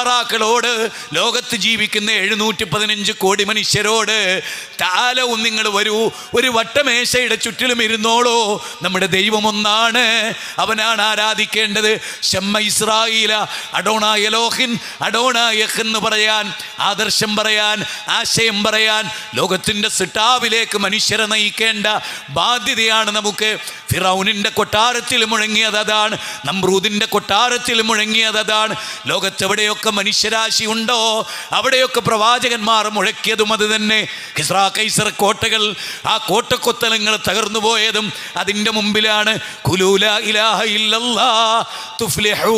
നസാറാക്കളോട്, ലോകത്ത് ജീവിക്കുന്ന 715 കോടി മനുഷ്യരോട്, താലവും നിങ്ങൾ വരൂ, ഒരു വട്ടമേശയുടെ ചുറ്റിലും ഇരുന്നോളൂ, നമ്മുടെ ദൈവം ഒന്നാണ്, അവനാണ് ആരാധിക്കേണ്ടത്. ഷമ്മ ഇസ്രായേല അഡോണാ എലോഹിൻ അഡോണാ യഹ് എന്ന് പറയാൻ, ആദർശം പറയാൻ, ആശയം പറയാൻ, ലോകത്തിൻ്റെ സിട്ടാവിലേക്ക് മനുഷ്യരെ നയിക്കേണ്ട ബാധ്യതയാണ് നമുക്ക്. ഫിറൗനിൻ്റെ കൊട്ടാരത്തിൽ മുഴങ്ങിയത് അതാണ്, നമ്രൂദിൻ്റെ കൊട്ടാരത്തിൽ മുഴങ്ങിയത് അതാണ്. ലോകത്തെവിടെയൊക്കെ മനുഷ്യരാശി ഉണ്ടോ അവിടെയൊക്കെ പ്രവാചകന്മാർ മുഴക്കിയതും അത് തന്നെ. ഖിസ്റാ കൈസർ കോട്ടകൾ, ആ കോട്ടക്കൊത്തലങ്ങൾ തകർന്നു പോയതും അതിൻ്റെ മുമ്പിലാണ്. ഖുലൂ ലാ ഇലാഹ ഇല്ലല്ലാഹ് തുഫ്ലിഹൂ,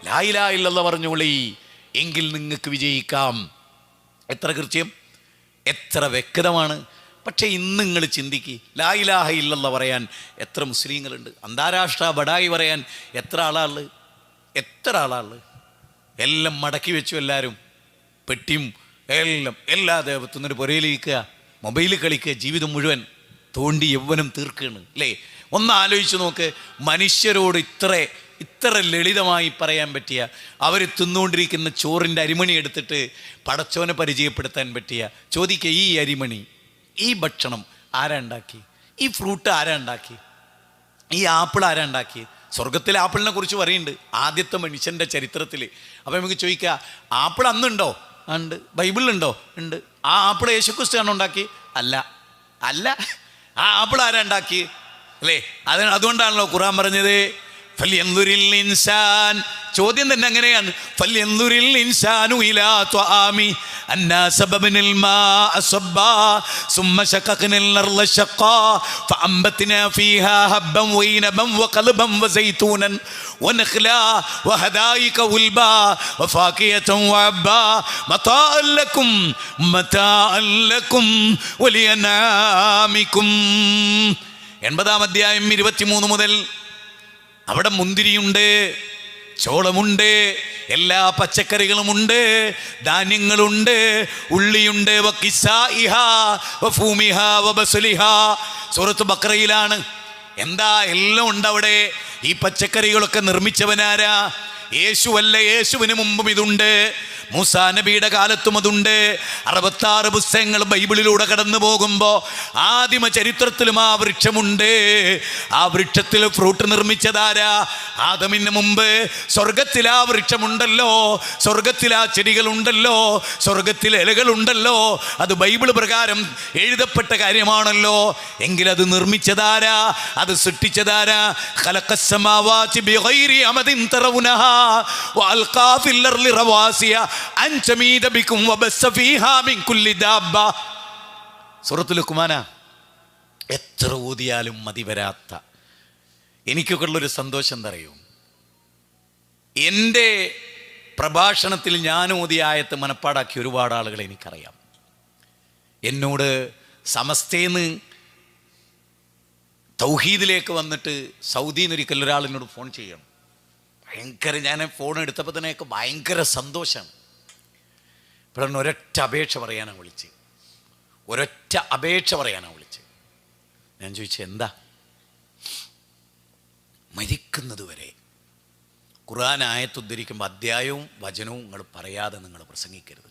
ലാ ഇലാഹ ഇല്ലല്ലാഹ് പറഞ്ഞോളി, എങ്കിൽ നിങ്ങൾക്ക് വിജയിക്കാം. എത്ര കൃത്യം, എത്ര വ്യക്തമാണ്. പക്ഷേ ഇന്ന് നിങ്ങൾ ചിന്തിക്ക്, ലാ ഇലാഹ ഇല്ലല്ലാഹ് പറയാൻ എത്ര മുസ്ലിങ്ങളുണ്ട്? അന്താരാഷ്ട്ര ബഡായി പറയാൻ എത്ര ആളാള്? എല്ലാം മടക്കി വെച്ചു, എല്ലാവരും പെട്ടിയും എല്ലാം എല്ലാ ദേവത്തുനിന്നൊരു പുരയിലിരിക്കുക, മൊബൈൽ കളിക്കുക, ജീവിതം മുഴുവൻ തോണ്ടി യൗവനം തീർക്കുകയാണ് അല്ലേ? ഒന്ന് ആലോചിച്ച് നോക്ക്, മനുഷ്യരോട് ഇത്ര ലളിതമായി പറയാൻ പറ്റിയ, അവർ തിന്നുകൊണ്ടിരിക്കുന്ന ചോറിൻ്റെ അരിമണി എടുത്തിട്ട് പടച്ചോനെ പരിചയപ്പെടുത്താൻ പറ്റിയ, ചോദിക്കുക, ഈ അരിമണി, ഈ ഭക്ഷണം ആരാ ഉണ്ടാക്കി? ഈ ഫ്രൂട്ട് ആരാ ഉണ്ടാക്കി? ഈ ആപ്പിൾ ആരാ ഉണ്ടാക്കി? സ്വർഗത്തിലെ ആപ്പിളിനെ കുറിച്ച് പറയുന്നുണ്ട് ആദ്യത്തെ മനുഷ്യൻ്റെ ചരിത്രത്തിൽ. അപ്പോൾ നമുക്ക് ചോദിക്കുക, ആപ്പിൾ അന്നുണ്ടോ? ഉണ്ട്. ബൈബിളിലുണ്ടോ? ഉണ്ട്. ആ ആപ്പിൾ യേശുക്രിസ്തുവാണോ ഉണ്ടാക്കി? അല്ല. ആ ആപ്പിൾ ആരാ ഉണ്ടാക്കി അല്ലേ? അതുകൊണ്ടാണല്ലോ ഖുർആൻ പറഞ്ഞത് ഫൽയൻദുരിൽ ഇൻസാൻ. ചോദ്യം തന്നെ അങ്ങനെയാണ്. ഫൽയൻദുരിൽ ഇൻസാനു ഇലാ ത്വആമി അന്നാ സബബ്നൽ മാഅ സബ്ബാ സുമ്മ ശഖഖ്നൽ അർള ശഖ്ഖാ ഫഅംബത്നാ ഫീഹാ ഹബ്ബൻ വഇനബൻ വഖൽബൻ വസൈതൂനൻ വനഖ്ലാ വഹദായിക ഉൽബാ വഫാകിയതൻ വഅബ്ബാ മതാഅൻ ലക്കും വലിയനാമിക്കും. 80-ാം അധ്യായം 23 മുതൽ അവിടെ മുന്തിരിയുണ്ട്, ചോളമുണ്ട്, എല്ലാ പച്ചക്കറികളുമുണ്ട്, ധാന്യങ്ങളുണ്ട്, ഉള്ളിയുണ്ട്. സൂറത്ത് ബഖറയിലാണ്. എന്താ എല്ലാം ഉണ്ട് അവിടെ. ഈ പച്ചക്കറികളൊക്കെ നിർമ്മിച്ചവനാരാ? യേശുവല്ല, യേശുവിന് മുമ്പും ഇതുണ്ട്. മൂസാ നബിയുടെ കാലത്തും അതുണ്ട്. 66 പുസ്തകങ്ങൾ ബൈബിളിലൂടെ കടന്നു പോകുമ്പോൾ ആദിമ ചരിത്രത്തിലും ആ വൃക്ഷമുണ്ട്. ആ വൃക്ഷത്തിൽ ഫ്രൂട്ട് നിർമ്മിച്ചതാരാ? ആദമിന് മുമ്പ് സ്വർഗത്തിൽ ആ വൃക്ഷമുണ്ടല്ലോ, സ്വർഗത്തിൽ ആ ചെടികളുണ്ടല്ലോ, സ്വർഗത്തിൽ ഇലകളുണ്ടല്ലോ. അത് ബൈബിൾ പ്രകാരം എഴുതപ്പെട്ട കാര്യമാണല്ലോ. എങ്കിലത് നിർമ്മിച്ചതാരാ? അത് സൃഷ്ടിച്ചതാരാ? ഖലഖസ്സമാവാതി ബിഗൈരി അമദിൻ തറവുനഹാ വഅൽഖാ ഫിൽ അർളി റവാസിയ അൻ തമീദ ബികും വബസ്സ ഫീഹാ മിൻ കുല്ലി ദാബ്ബ. സൂറത്തുൽ ലുഖ്മാന. എത്ര ഓതിയാലും മതി വരാത്ത, എനിക്കൊക്കെ ഉള്ളൊരു സന്തോഷം എന്താ അറിയോ? എൻ്റെ പ്രഭാഷണത്തിൽ ഞാൻ ഓതിയ ആയത്ത് മനപ്പാടാക്കിയ ഒരുപാട് ആളുകളെ എനിക്കറിയാം. എന്നോട് സമസ്തേന്ന് തൗഹീദിലേക്ക് വന്നിട്ട് സൗദിയിൽ നിന്ന് ഒരിക്കൽ ഒരാളിനോട് ഫോൺ ചെയ്യണം. ഭയങ്കര, ഞാൻ ഫോൺ എടുത്തപ്പോൾ തന്നെയൊക്കെ ഭയങ്കര സന്തോഷമാണ്. ഇപ്പോഴാണ് ഒരൊറ്റ അപേക്ഷ പറയാനാണ് വിളിച്ചത്. ഞാൻ ചോദിച്ചു, എന്താ? മരിക്കുന്നത് വരെ ഖുർആൻ ആയത്ത് ഉദ്ധരിക്കുമ്പോൾ അധ്യായവും വചനവും നിങ്ങൾ പറയാതെ നിങ്ങൾ പ്രസംഗിക്കരുത്.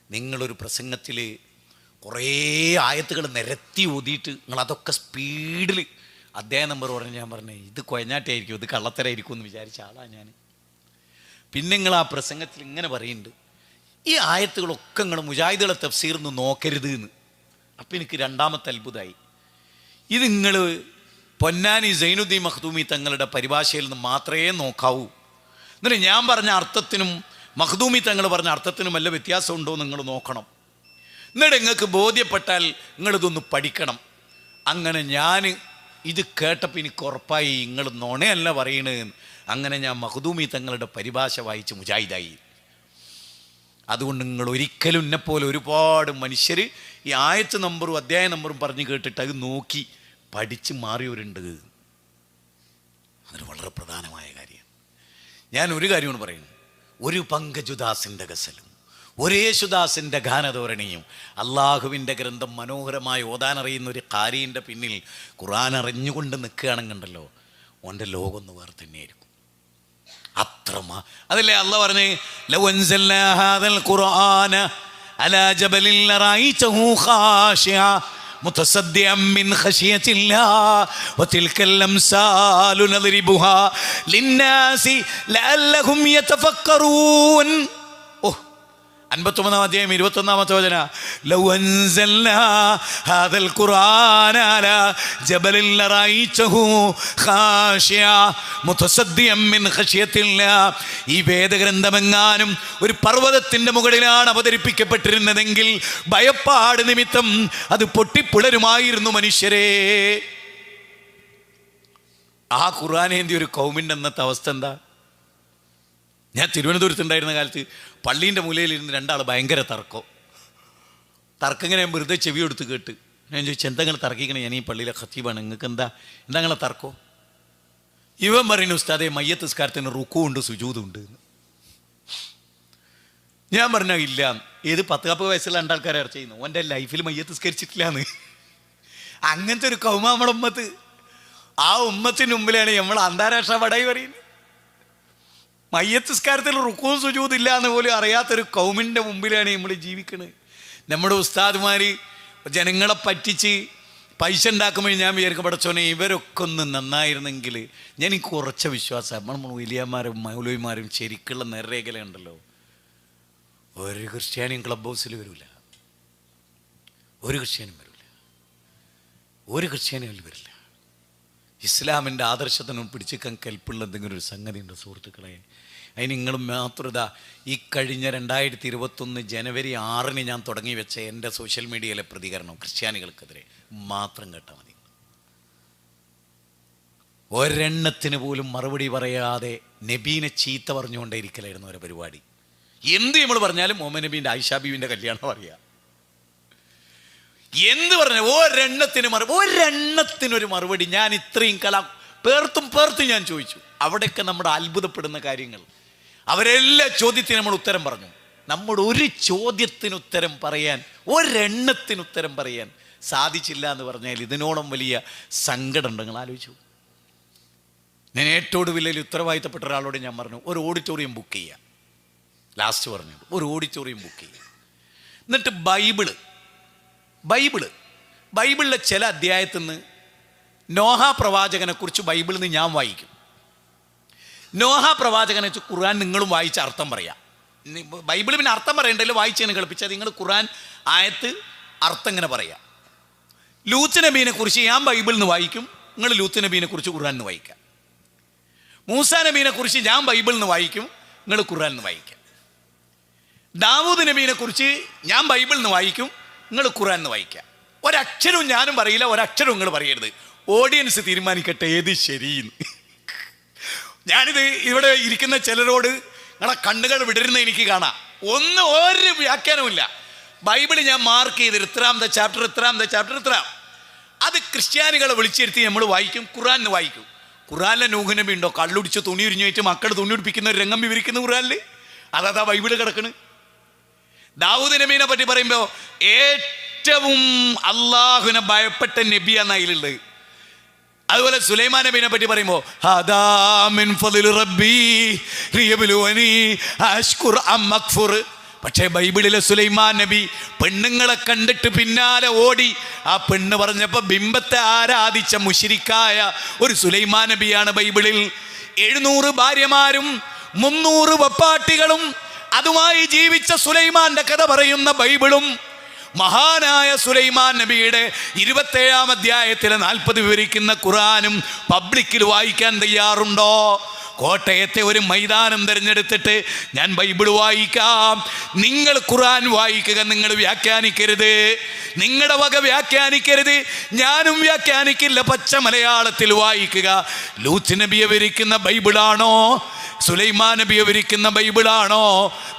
നിങ്ങളൊരു പ്രസംഗത്തിൽ കുറേ ആയത്തുകൾ നിരത്തി ഓതിയിട്ട് നിങ്ങളതൊക്കെ സ്പീഡിൽ അധ്യായ നമ്പർ പറഞ്ഞ് ഞാൻ പറഞ്ഞു, ഇത് കൊയഞ്ഞാട്ടായിരിക്കും, ഇത് കള്ളത്തരായിരിക്കും എന്ന് വിചാരിച്ച ആളാണ് ഞാൻ. പിന്നെ നിങ്ങൾ ആ പ്രസംഗത്തിൽ ഇങ്ങനെ പറയുന്നുണ്ട്, ഈ ആയത്തുകളൊക്കെ നിങ്ങൾ മുജാഹിദുകളെ തഫ്സീർന്ന് നോക്കരുത് എന്ന്. അപ്പം എനിക്ക് രണ്ടാമത്തെ അത്ഭുതമായി. ഇത് നിങ്ങൾ പൊന്നാനി സൈനുദ്ദീൻ മഖ്ദൂമി തങ്ങളുടെ പരിഭാഷയിൽ നിന്ന് മാത്രമേ നോക്കാവൂ. എന്നിട്ട് ഞാൻ പറഞ്ഞ അർത്ഥത്തിനും മഖ്ദൂമി തങ്ങൾ പറഞ്ഞ അർത്ഥത്തിനും വല്ല വ്യത്യാസമുണ്ടോ എന്ന് നിങ്ങൾ നോക്കണം. എന്നിട്ട് നിങ്ങൾക്ക് ബോധ്യപ്പെട്ടാൽ നിങ്ങളിതൊന്ന് പഠിക്കണം. അങ്ങനെ ഞാൻ ഇത് കേട്ടപ്പോൾ എനിക്ക് ഉറപ്പായി നിങ്ങൾ നുണയല്ല പറയണതെന്ന്. അങ്ങനെ ഞാൻ മഖ്ദൂമി തങ്ങളുടെ പരിഭാഷ വായിച്ച് മുജാഹിദായി. അതുകൊണ്ട് നിങ്ങൾ ഒരിക്കലും എന്നെപ്പോലെ ഒരുപാട് മനുഷ്യർ ഈ ആയത്ത് നമ്പറും അധ്യായ നമ്പറും പറഞ്ഞ് കേട്ടിട്ട് അത് നോക്കി പഠിച്ച് മാറിയവരുണ്ട്. അതൊരു വളരെ പ്രധാനമായ കാര്യമാണ്. ഞാൻ ഒരു കാര്യമാണ് പറയുന്നത്, ഒരു പങ്കജുദാസിൻ്റെ ഗസലും ഒരു യേശുദാസിൻ്റെ ഗാനധോരണിയും അള്ളാഹുവിൻ്റെ ഗ്രന്ഥം മനോഹരമായി ഓതാനറിയുന്ന ഒരു കാരീൻ്റെ പിന്നിൽ ഖുർആൻ അറിഞ്ഞുകൊണ്ട് നിൽക്കുകയാണെന്നുണ്ടല്ലോ, ഓൻ്റെ ലോകം ഒന്ന് വേറെ തന്നെയായിരിക്കും. അതല്ലേ അള്ളാഹ് പറഞ്ഞേ, ലൗ അൻസൽനാ ഹാദൽ ഖുർആന അലാ ജബലിൻ ലറഅയ്തഹു ഖാശിഅ മുതസദ്ദിഅൻ മിൻ ഖശിയത്തില്ലാഹ് വതിൽകൽ അംസാലു നദ്രിബുഹാ ലിന്നാസി ലഅല്ലഹും യതഫക്കറൂൻ. 59 അധ്യായം 21 വചന, ലൗ അൻസൽനാ ഹാദൽ ഖുർആന അലാ ജബലിൻ ലറഅയ്തഹു ഖാശിഅ മുതസദ്ദിഅൻ മിൻ ഖശിയത്തില്ലാഹ്. ഈ വേദഗ്രന്ഥമെങ്ങാനും ഒരു പർവ്വതത്തിൻ്റെ മുകളിലാണ് അവതരിപ്പിക്കപ്പെട്ടിരുന്നതെങ്കിൽ ഭയപ്പാട് നിമിത്തം അത് പൊട്ടിപ്പിളരുമായിരുന്നു മനുഷ്യരെ. ആ ഖുർആനേന്തി ഒരു കൗമിൻ്റെ അന്നത്തെ അവസ്ഥ എന്താ? ഞാൻ തിരുവനന്തപുരത്തുണ്ടായിരുന്ന കാലത്ത് പള്ളീൻ്റെ മൂലയിലിരുന്ന് രണ്ടാൾ ഭയങ്കര തർക്കം ഇങ്ങനെ ഞാൻ വെറുതെ ചെവി എടുത്ത് കേട്ട്. ഞാൻ ചോദിച്ചു, എന്താ നിങ്ങൾ തർക്കിക്കണേ? ഞാൻ ഈ പള്ളിയിലെ ഖത്തീബാണ്, നിങ്ങൾക്ക് എന്താ നിങ്ങളെ തർക്കോ? ഇവൻ പറയുന്നു, ഉസ്താദേ മയ്യത്ത് നിസ്കാരത്തിന് റുക്കുണ്ട് സുജൂദുണ്ട്. ഞാൻ പറഞ്ഞ ഇല്ല. ഏത് 10-40 വയസ്സുള്ള രണ്ടാൾക്കാരെ ചർച്ച ചെയ്യുന്നു, ഓൻ്റെ ലൈഫിൽ മയ്യത്ത് നിസ്കരിച്ചിട്ടില്ലാന്ന്. അങ്ങനത്തെ ഒരു കൗമ നമ്മുടെ ഉമ്മത്ത്. ആ ഉമ്മത്തിന് മുമ്പിലാണ് നമ്മൾ അന്താരാഷ്ട്ര പടായി പറയുന്നത്. മയ്യത്ത് നിസ്കാരത്തിൽ റുക്കൂം സുജൂദില്ല എന്ന് പോലും അറിയാത്തൊരു കൗമിൻ്റെ മുമ്പിലാണ് നമ്മൾ ജീവിക്കുന്നത്. നമ്മുടെ ഉസ്താദുമാർ ജനങ്ങളെ പറ്റിച്ച് പൈസ ഉണ്ടാക്കുമ്പോൾ ഞാൻ വിചാരിക്കും, പടച്ചോനെ ഇവരൊക്കെ ഒന്ന് നന്നായിരുന്നെങ്കിൽ. എനിക്ക് കുറച്ച വിശ്വാസം നമ്മൾ വലിയമാരും മൗലവിമാരും ശരിക്കുള്ള നേർരേഖലുണ്ടല്ലോ. ഒരു ക്രിസ്ത്യാനിയും ക്ലബ് ഹൗസിൽ വരില്ല, ഒരു ക്രിസ്ത്യാനിയും വരില്ല. ഇസ്ലാമിൻ്റെ ആദർശത്തിനും പിടിച്ചിക്കാൻ കെൽപ്പുള്ള എന്തെങ്കിലും ഒരു സംഗതി ഉണ്ട് സുഹൃത്തുക്കളെ. അതിന് നിങ്ങൾ മാത്രം ഈ കഴിഞ്ഞ 2021 ജനുവരി 6 ഞാൻ തുടങ്ങി വെച്ച എൻ്റെ സോഷ്യൽ മീഡിയയിലെ പ്രതികരണം ക്രിസ്ത്യാനികൾക്കെതിരെ മാത്രം കേട്ടാൽ മതി. ഒരെണ്ണത്തിന് പോലും മറുപടി പറയാതെ നബീനെ ചീത്ത പറഞ്ഞുകൊണ്ടേയിരിക്കലായിരുന്നു അവരുടെ പരിപാടി. എന്ത് നമ്മൾ പറഞ്ഞാലും മുഹമ്മദ് നബീൻ്റെ ആയിഷാ ബീവിൻ്റെ കല്യാണം പറയുക, എന്ത് പറഞ്ഞാൽ ഒരെണ്ണത്തിനൊരു മറുപടി. ഞാൻ ഇത്രയും പേർത്തും ഞാൻ ചോദിച്ചു. അവിടെയൊക്കെ നമ്മുടെ അത്ഭുതപ്പെടുന്ന കാര്യങ്ങൾ. അവരെല്ലാ ചോദ്യത്തിനും നമ്മൾ ഉത്തരം പറഞ്ഞു. നമ്മുടെ ഒരു ചോദ്യത്തിന് ഉത്തരം പറയാൻ, ഒരെണ്ണത്തിന് ഉത്തരം പറയാൻ സാധിച്ചില്ല എന്ന് പറഞ്ഞാൽ ഇതിനോളം വലിയ സങ്കടം ഉണ്ട്. നിങ്ങൾ ആലോചിച്ചു. ഞാൻ ഏറ്റവും വലിയ ഉത്തരവാദിത്തപ്പെട്ട ഒരാളോട് ഞാൻ പറഞ്ഞു, ഒരു ഓഡിറ്റോറിയം ബുക്ക് ചെയ്യുക. ലാസ്റ്റ് പറഞ്ഞു, ഒരു ഓഡിറ്റോറിയം ബുക്ക് ചെയ്യുക. എന്നിട്ട് ബൈബിളിലെ ചില അധ്യായത്തിൽ നിന്ന് നോഹ പ്രവാചകനെ കുറിച്ച് ബൈബിളിൽ നിന്ന് ഞാൻ വായിക്കും. നോഹ പ്രവാചകനെ കുറിച്ച് ഖുർആൻ നിങ്ങളും വായിച്ച അർത്ഥം പറയാം. ബൈബിൾ പിന്നെ അർത്ഥം പറയണ്ടല്ലോ, വായിച്ചതിനെ കളിപ്പിച്ചാൽ നിങ്ങൾ ഖുർആൻ ആയത്ത് അർത്ഥം ഇങ്ങനെ പറയാം. ലൂത്ത് നബീനെ കുറിച്ച് ഞാൻ ബൈബിളിൽ നിന്ന് വായിക്കും, നിങ്ങൾ ലൂത്ത് നബീനെ കുറിച്ച് ഖുർആൻ നിന്ന് വായിക്കാം. മൂസാ നബീനെ കുറിച്ച് ഞാൻ ബൈബിളിൽ നിന്ന് വായിക്കും, നിങ്ങൾ ഖുർആൻ നിന്ന് വായിക്കാം. ദാവൂദ് നബീനെ കുറിച്ച് ഞാൻ ബൈബിളിൽ നിന്ന് വായിക്കും, നിങ്ങൾ ഖുർആൻ നിന്ന് വായിക്കാം. ഒരക്ഷരവും ഞാനും പറയില്ല, ഒരക്ഷരവും നിങ്ങൾ പറയരുത്. ഓഡിയൻസ് തീരുമാനിക്കട്ടെ ഏത് ശരിയെന്ന്. ഞാനിത് ഇവിടെ ഇരിക്കുന്ന ചിലരോട് നിങ്ങളെ കണ്ണുകൾ വിടരുന്ന എനിക്ക് കാണാം. ഒരു വ്യാഖ്യാനവുമില്ല. ബൈബിളിൽ ഞാൻ മാർക്ക് ചെയ്ത് ഇത്രാമത്തെ ചാപ്റ്റർ. അത് ക്രിസ്ത്യാനികളെ വിളിച്ചിരുത്തി നമ്മൾ വായിക്കും, ഖുർആനിന് വായിക്കും. ഖുർആനിലെ നൂഹ് നബി ഉണ്ടോ? കള്ളുടിച്ച് തുണി ഉരിഞ്ഞു വെച്ച് മക്കൾ തുണി ഉടിപ്പിക്കുന്ന ഒരു രംഗം വിവരിക്കുന്ന ഖുർആനിൽ അതാ ബൈബിള് കിടക്കണ്. ദാവൂദ് നബീനെ പറ്റി പറയുമ്പോൾ ഏറ്റവും അള്ളാഹുവിനെ ഭയപ്പെട്ട നബിയാണ് അതിലുള്ളത്. അതുപോലെ സുലൈമാൻ നബീനെ പറ്റി പറയുമ്പോൾ പക്ഷേ ബൈബിളിലെ സുലൈമാൻ നബി പെണ്ണുങ്ങളെ കണ്ടിട്ട് പിന്നാലെ ഓടി. ആ പെണ്ണ് പറഞ്ഞപ്പോൾ ബിംബത്തെ ആരാധിച്ച മുശ്രിക്കായ ഒരു സുലൈമാൻ നബിയാണ് ബൈബിളിൽ. 700 ഭാര്യമാരും 300 വപ്പാട്ടികളും അതുമായി ജീവിച്ച സുലൈമാന്റെ കഥ പറയുന്ന ബൈബിളും മഹാനായ സുലൈമാൻ നബിയുടെ 27-ാം അധ്യായത്തിലെ 40 വിവരിക്കുന്ന ഖുർആനും പബ്ലിക്കിൽ വായിക്കാൻ തയ്യാറുണ്ടോ? കോട്ടയത്തെ ഒരു മൈതാനം തിരഞ്ഞെടുത്തിട്ട് ഞാൻ ബൈബിൾ വായിക്കാം, നിങ്ങൾ ഖുർആൻ വായിക്കുക, നിങ്ങൾ വ്യാഖ്യാനിക്കരുത്, നിങ്ങളുടെ വക വ്യാഖ്യാനിക്കരുത്, ഞാനും വ്യാഖ്യാനിക്കില്ല, പച്ച മലയാളത്തിൽ വായിക്കുക. ലൂത്ത് നബിയെ വിവരിക്കുന്ന ബൈബിളാണോ? സുലൈമാൻ നബിയെ വിവരിക്കുന്ന ബൈബിളാണോ?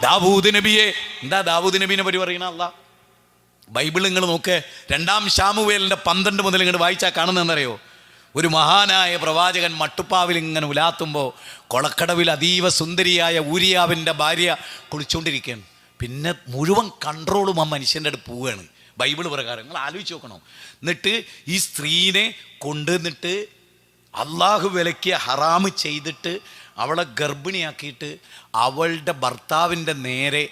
ദാവൂദ് നബിയെ എന്താ ദാവൂദ് നബീനെ പറ്റി പറയണ അല്ലാ? ബൈബിൾ നിങ്ങൾ നോക്ക്, 2-ാം ശാമുവേലിൻ്റെ 12 മുതൽ ഇങ്ങോട്ട് വായിച്ചാൽ കാണുന്നതെന്നറിയോ? ഒരു മഹാനായ പ്രവാചകൻ മട്ടുപ്പാവിൽ ഇങ്ങനെ ഉലാത്തുമ്പോൾ കൊളക്കടവിൽ അതീവ സുന്ദരിയായ ഊരിയാവിൻ്റെ ഭാര്യ കുളിച്ചുകൊണ്ടിരിക്കുകയാണ്. പിന്നെ മുഴുവൻ കൺട്രോളും ആ മനുഷ്യൻ്റെ അടുത്ത് പോവുകയാണ് ബൈബിൾ പ്രകാരം. നിങ്ങൾ ആലോചിച്ച് നോക്കണം. എന്നിട്ട് ഈ സ്ത്രീനെ കൊണ്ടുവന്നിട്ട് അള്ളാഹു വിലക്കിയ ഹറാമ് ചെയ്തിട്ട് അവളെ ഗർഭിണിയാക്കിയിട്ട് അവളുടെ ഭർത്താവിൻ്റെ നേരെ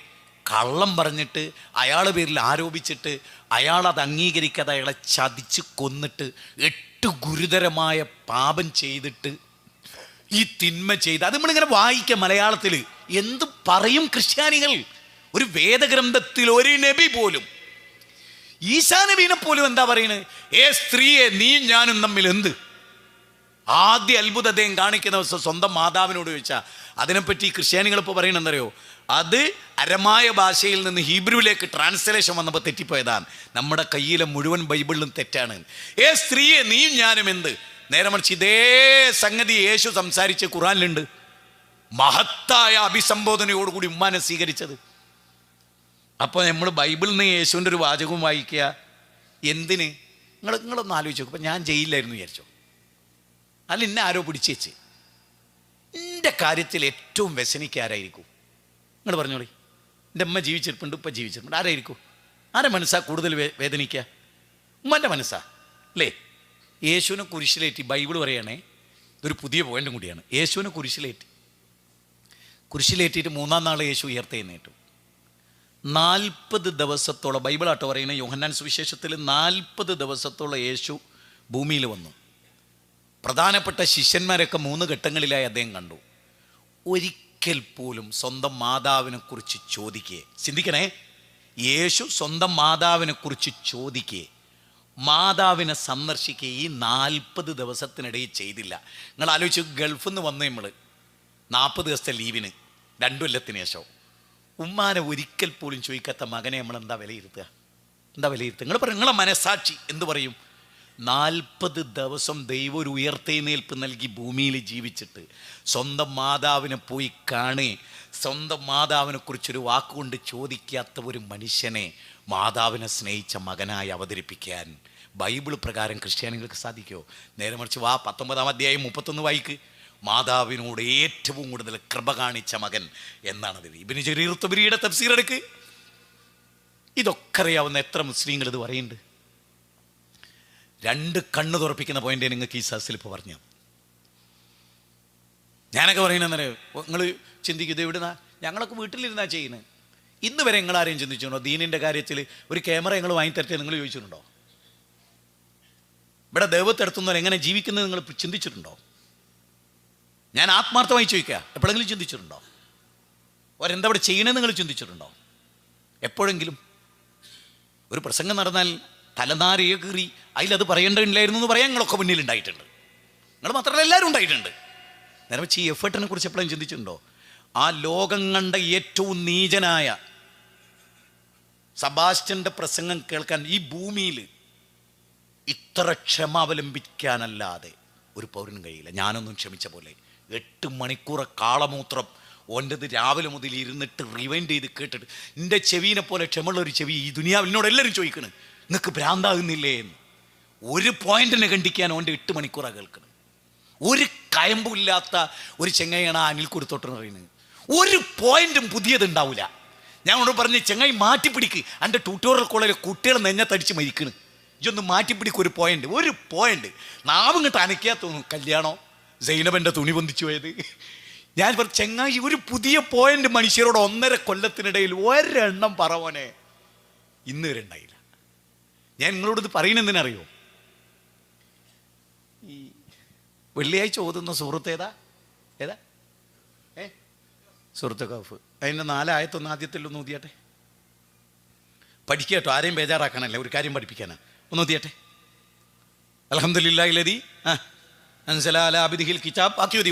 കള്ളം പറഞ്ഞിട്ട് അയാളുടെ പേരിൽ ആരോപിച്ചിട്ട് അയാളത് അംഗീകരിക്കാതെ അയാളെ ചതിച്ച് കൊന്നിട്ട് 8 ഗുരുതരമായ പാപം ചെയ്തിട്ട് ഈ തിന്മ ചെയ്ത് അത് നമ്മളിങ്ങനെ വായിക്കാം മലയാളത്തിൽ. എന്ത് പറയും ക്രിസ്ത്യാനികൾ? ഒരു വേദഗ്രന്ഥത്തിൽ ഒരു നബി പോലും, ഈസാ നബീനെ പോലും എന്താ പറയുന്നത്? സ്ത്രീയെ നീ ഞാനും തമ്മിൽ എന്ത്? ആദ്യ അത്ഭുത അദ്ദേഹം കാണിക്കുന്ന സ്വന്തം മാതാവിനോട് ചോദിച്ചാൽ അതിനെപ്പറ്റി ക്രിസ്ത്യാനികൾ ഇപ്പോൾ പറയണെന്നറിയോ? അത് അരമായ ഭാഷയിൽ നിന്ന് ഹീബ്രുവിലേക്ക് ട്രാൻസ്ലേഷൻ വന്നപ്പോൾ തെറ്റിപ്പോയതാണ്. നമ്മുടെ കയ്യിലെ മുഴുവൻ ബൈബിളിലും തെറ്റാണ്. സ്ത്രീയെ നീയും ഞാനും എന്ത്? നേരെ മറിച്ച് ഇതേ സംഗതി യേശു സംസാരിച്ച് ഖുറാനിലുണ്ട്. മഹത്തായ അഭിസംബോധനയോടുകൂടി ഉമ്മാനെ സ്വീകരിച്ചത്. അപ്പോൾ നമ്മൾ ബൈബിളിൽ നിന്ന് യേശുവിൻ്റെ ഒരു വാചകവും വായിക്കുക. എന്തിന്? നിങ്ങളൊന്ന് ആലോചിച്ച് നോക്കും. ഇപ്പം ഞാൻ ജയിലിലായിരുന്നു വിചാരിച്ചോ, അല്ല എന്നെ ആരോ പിടിച്ചേച്ച് എൻ്റെ കാര്യത്തിൽ ഏറ്റവും വ്യസനിക്കാരായിരിക്കും? നിങ്ങൾ പറഞ്ഞോളി. എൻ്റെ അമ്മ ജീവിച്ചിരിപ്പുണ്ട്, ഇപ്പം ജീവിച്ചിരിപ്പുണ്ട്, ആരായിരിക്കും? ആരെ മനസ്സാ കൂടുതൽ വേദനിക്കുക? ഉമ്മൻ്റെ മനസ്സാ അല്ലേ? യേശുവിനെ കുരിശിലേറ്റി ബൈബിൾ പറയണേ, ഇതൊരു പുതിയ പോയിന്റും കൂടിയാണ്. യേശുവിനെ കുരിശിലേറ്റിയിട്ട് 3-ാം നാൾ യേശു ഉയർത്തെഴുന്നേറ്റു. 40 ദിവസത്തോളം ബൈബിളാട്ടോ പറയുന്നത്. യോഹന്നാൻ സുവിശേഷത്തിൽ 40 ദിവസത്തോളം യേശു ഭൂമിയിൽ വന്നു. പ്രധാനപ്പെട്ട ശിഷ്യന്മാരൊക്കെ 3 ഘട്ടങ്ങളിലായി അദ്ദേഹം കണ്ടു. ഒരിക്കൽ പോലും സ്വന്തം മാതാവിനെ കുറിച്ച് ചോദിക്കുകയെ, ചിന്തിക്കണേ, യേശു സ്വന്തം മാതാവിനെ കുറിച്ച് ചോദിക്കുകയെ, മാതാവിനെ സന്ദർശിക്കുക ഈ 40 ദിവസത്തിനിടയിൽ ചെയ്തില്ല. നിങ്ങൾ ആലോചിച്ച്, ഗൾഫിൽ നിന്ന് വന്ന് നമ്മൾ 40 ദിവസത്തെ ലീവിന് 2 കൊല്ലത്തിന് ശേഷം ഉമ്മാനെ ഒരിക്കൽ പോലും ചോദിക്കാത്ത മകനെ നമ്മൾ എന്താ വിലയിരുത്തുക? നിങ്ങൾ പറയും, നിങ്ങളെ മനസാക്ഷി എന്ത് പറയും? 40 ദിവസം ദൈവം ഒരു ഉയർത്തെഴുന്നേൽപ്പ് നൽകി ഭൂമിയിൽ ജീവിച്ചിട്ട് സ്വന്തം മാതാവിനെ പോയി കാണേ, സ്വന്തം മാതാവിനെ കുറിച്ചൊരു വാക്കുകൊണ്ട് ചോദിക്കാത്ത ഒരു മനുഷ്യനെ മാതാവിനെ സ്നേഹിച്ച മകനായി അവതരിപ്പിക്കാൻ ബൈബിൾ പ്രകാരം ക്രിസ്ത്യാനികൾക്ക് സാധിക്കുമോ? നേരെ മറിച്ച് 19-ാം അധ്യായം 31 വായിക്ക്. മാതാവിനോട് ഏറ്റവും കൂടുതൽ കൃപ കാണിച്ച മകൻ എന്നാണത്. ഇബ്നു ജരീർ തബ്രിയുടെ തഫ്സീർ എടുക്ക്. ഇതൊക്കെ അറിയാവുന്ന എത്ര മുസ്ലിങ്ങൾ ഇത് പറയുന്നുണ്ട്? 2 കണ്ണ് തുറപ്പിക്കുന്ന പോയിന്റ് നിങ്ങൾക്ക് ഈ സദസ്സിൽ ഇപ്പോൾ പറഞ്ഞു. ഞാനൊക്കെ പറയുന്നേ, നിങ്ങൾ ചിന്തിക്കും ഇത് എവിടുന്നാ? ഞങ്ങളൊക്കെ വീട്ടിലിരുന്നാ ചെയ്യുന്നത്. ഇന്ന് വരെ നിങ്ങൾ ആരെയും ചിന്തിച്ചിട്ടുണ്ടോ? ദീനിൻ്റെ കാര്യത്തിൽ ഒരു ക്യാമറ നിങ്ങൾ വാങ്ങിത്തരട്ടെ നിങ്ങൾ ചോദിച്ചിട്ടുണ്ടോ? ഇവിടെ ദൈവത്തെടുത്തുന്നവർ എങ്ങനെ ജീവിക്കുന്നത് നിങ്ങൾ ചിന്തിച്ചിട്ടുണ്ടോ? ഞാൻ ആത്മാർത്ഥമായി ചോദിക്കുക, എപ്പോഴെങ്കിലും ചിന്തിച്ചിട്ടുണ്ടോ? അവരെന്താ ഇവിടെ ചെയ്യണമെന്ന് നിങ്ങൾ ചിന്തിച്ചിട്ടുണ്ടോ? എപ്പോഴെങ്കിലും ഒരു പ്രസംഗം നടന്നാൽ തലനാരിയെ കീറി അതിലത് പറയേണ്ടതില്ലായിരുന്നു എന്ന് പറയാൻ നിങ്ങളൊക്കെ മുന്നിലുണ്ടായിട്ടുണ്ട്. നിങ്ങൾ മാത്രമല്ല, എല്ലാവരും ഉണ്ടായിട്ടുണ്ട്. നേരെ വെച്ച് ഈ എഫേർട്ടിനെ കുറിച്ച് എപ്പോഴും ചിന്തിച്ചിട്ടുണ്ടോ? ആ ലോകം കണ്ട ഏറ്റവും നീചനായ സെബാസ്റ്റ്യൻ്റെ പ്രസംഗം കേൾക്കാൻ ഈ ഭൂമിയിൽ ഇത്ര ക്ഷമ അവലംബിക്കാനല്ലാതെ ഒരു പൗരനും കഴിയില്ല. ഞാനൊന്നും ക്ഷമിച്ച പോലെ 8 മണിക്കൂർ കാളമൂത്രം ഓൻ്റെത് രാവിലെ മുതൽ ഇരുന്നിട്ട് റിവൈൻഡ് ചെയ്ത് കേട്ടിട്ട് എൻ്റെ ചെവീനെ പോലെ ക്ഷമയുള്ള ഒരു ചെവി ഈ ദുനിയാവിൽ എന്നോട് എല്ലാവരും ചോദിക്കണ്, നിങ്ങൾക്ക് ഭ്രാന്താകുന്നില്ലേ എന്ന്. ഒരു പോയിന്റിനെ കണ്ടിക്കാൻ ഓൻ്റെ 8 മണിക്കൂറാണ് കേൾക്കണം. ഒരു കയമ്പുമില്ലാത്ത ഒരു ചെങ്ങയാണ് അനിൽ കുരുത്തോട്ടെന്ന് പറയുന്നത്. ഒരു പോയിന്റും പുതിയതുണ്ടാവില്ല. ഞാൻ അവിടെ പറഞ്ഞ്, ചെങ്ങായി മാറ്റിപ്പിടിക്ക്, എൻ്റെ ട്യൂട്ടോറിയൽ കോളേജിൽ കുട്ടികൾ നെഞ്ഞത്തടിച്ച് മരിക്കണ്, ഇതൊന്ന് മാറ്റിപ്പിടിക്കും. ഒരു പോയിന്റ് നാവും ഇങ്ങോട്ട് അനയ്ക്കാ തോന്നും. കല്യാണോ സൈനബൻ്റെ തുണി പൊന്തിച്ചു പോയത്. ഞാൻ പറഞ്ഞു, ചെങ്ങായി ഒരു പുതിയ പോയിന്റ് മനുഷ്യരോട് 1.5 കൊല്ലത്തിനിടയിൽ ഒരെണ്ണം പറവനെ ഇന്ന് വരെ ഉണ്ടായില്ല. ഞാൻ നിങ്ങളോട് ഇത് പറയുന്നതിനറിയോ? ഈ വെള്ളിയാഴ്ച ഓതുന്ന സൂറത്ത് ഏതാ? സൂറത്ത് കഹ്ഫ്. അതിൻ്റെ 4 ആയത്തൊന്ന് ആദ്യത്തിലൊന്ന് ഓതിയാട്ടെ. പഠിക്കട്ടോ, ആരെയും ബേജാറാക്കാനല്ല, ഒരു കാര്യം പഠിപ്പിക്കാനാ. ഒന്ന് ഓതിയാട്ടെ. അൽഹംദുലില്ലാഹി ലദീ അൻസല അലാ അബ്ദിഹിൽ കിതാബ്. ബാക്കി ഓതി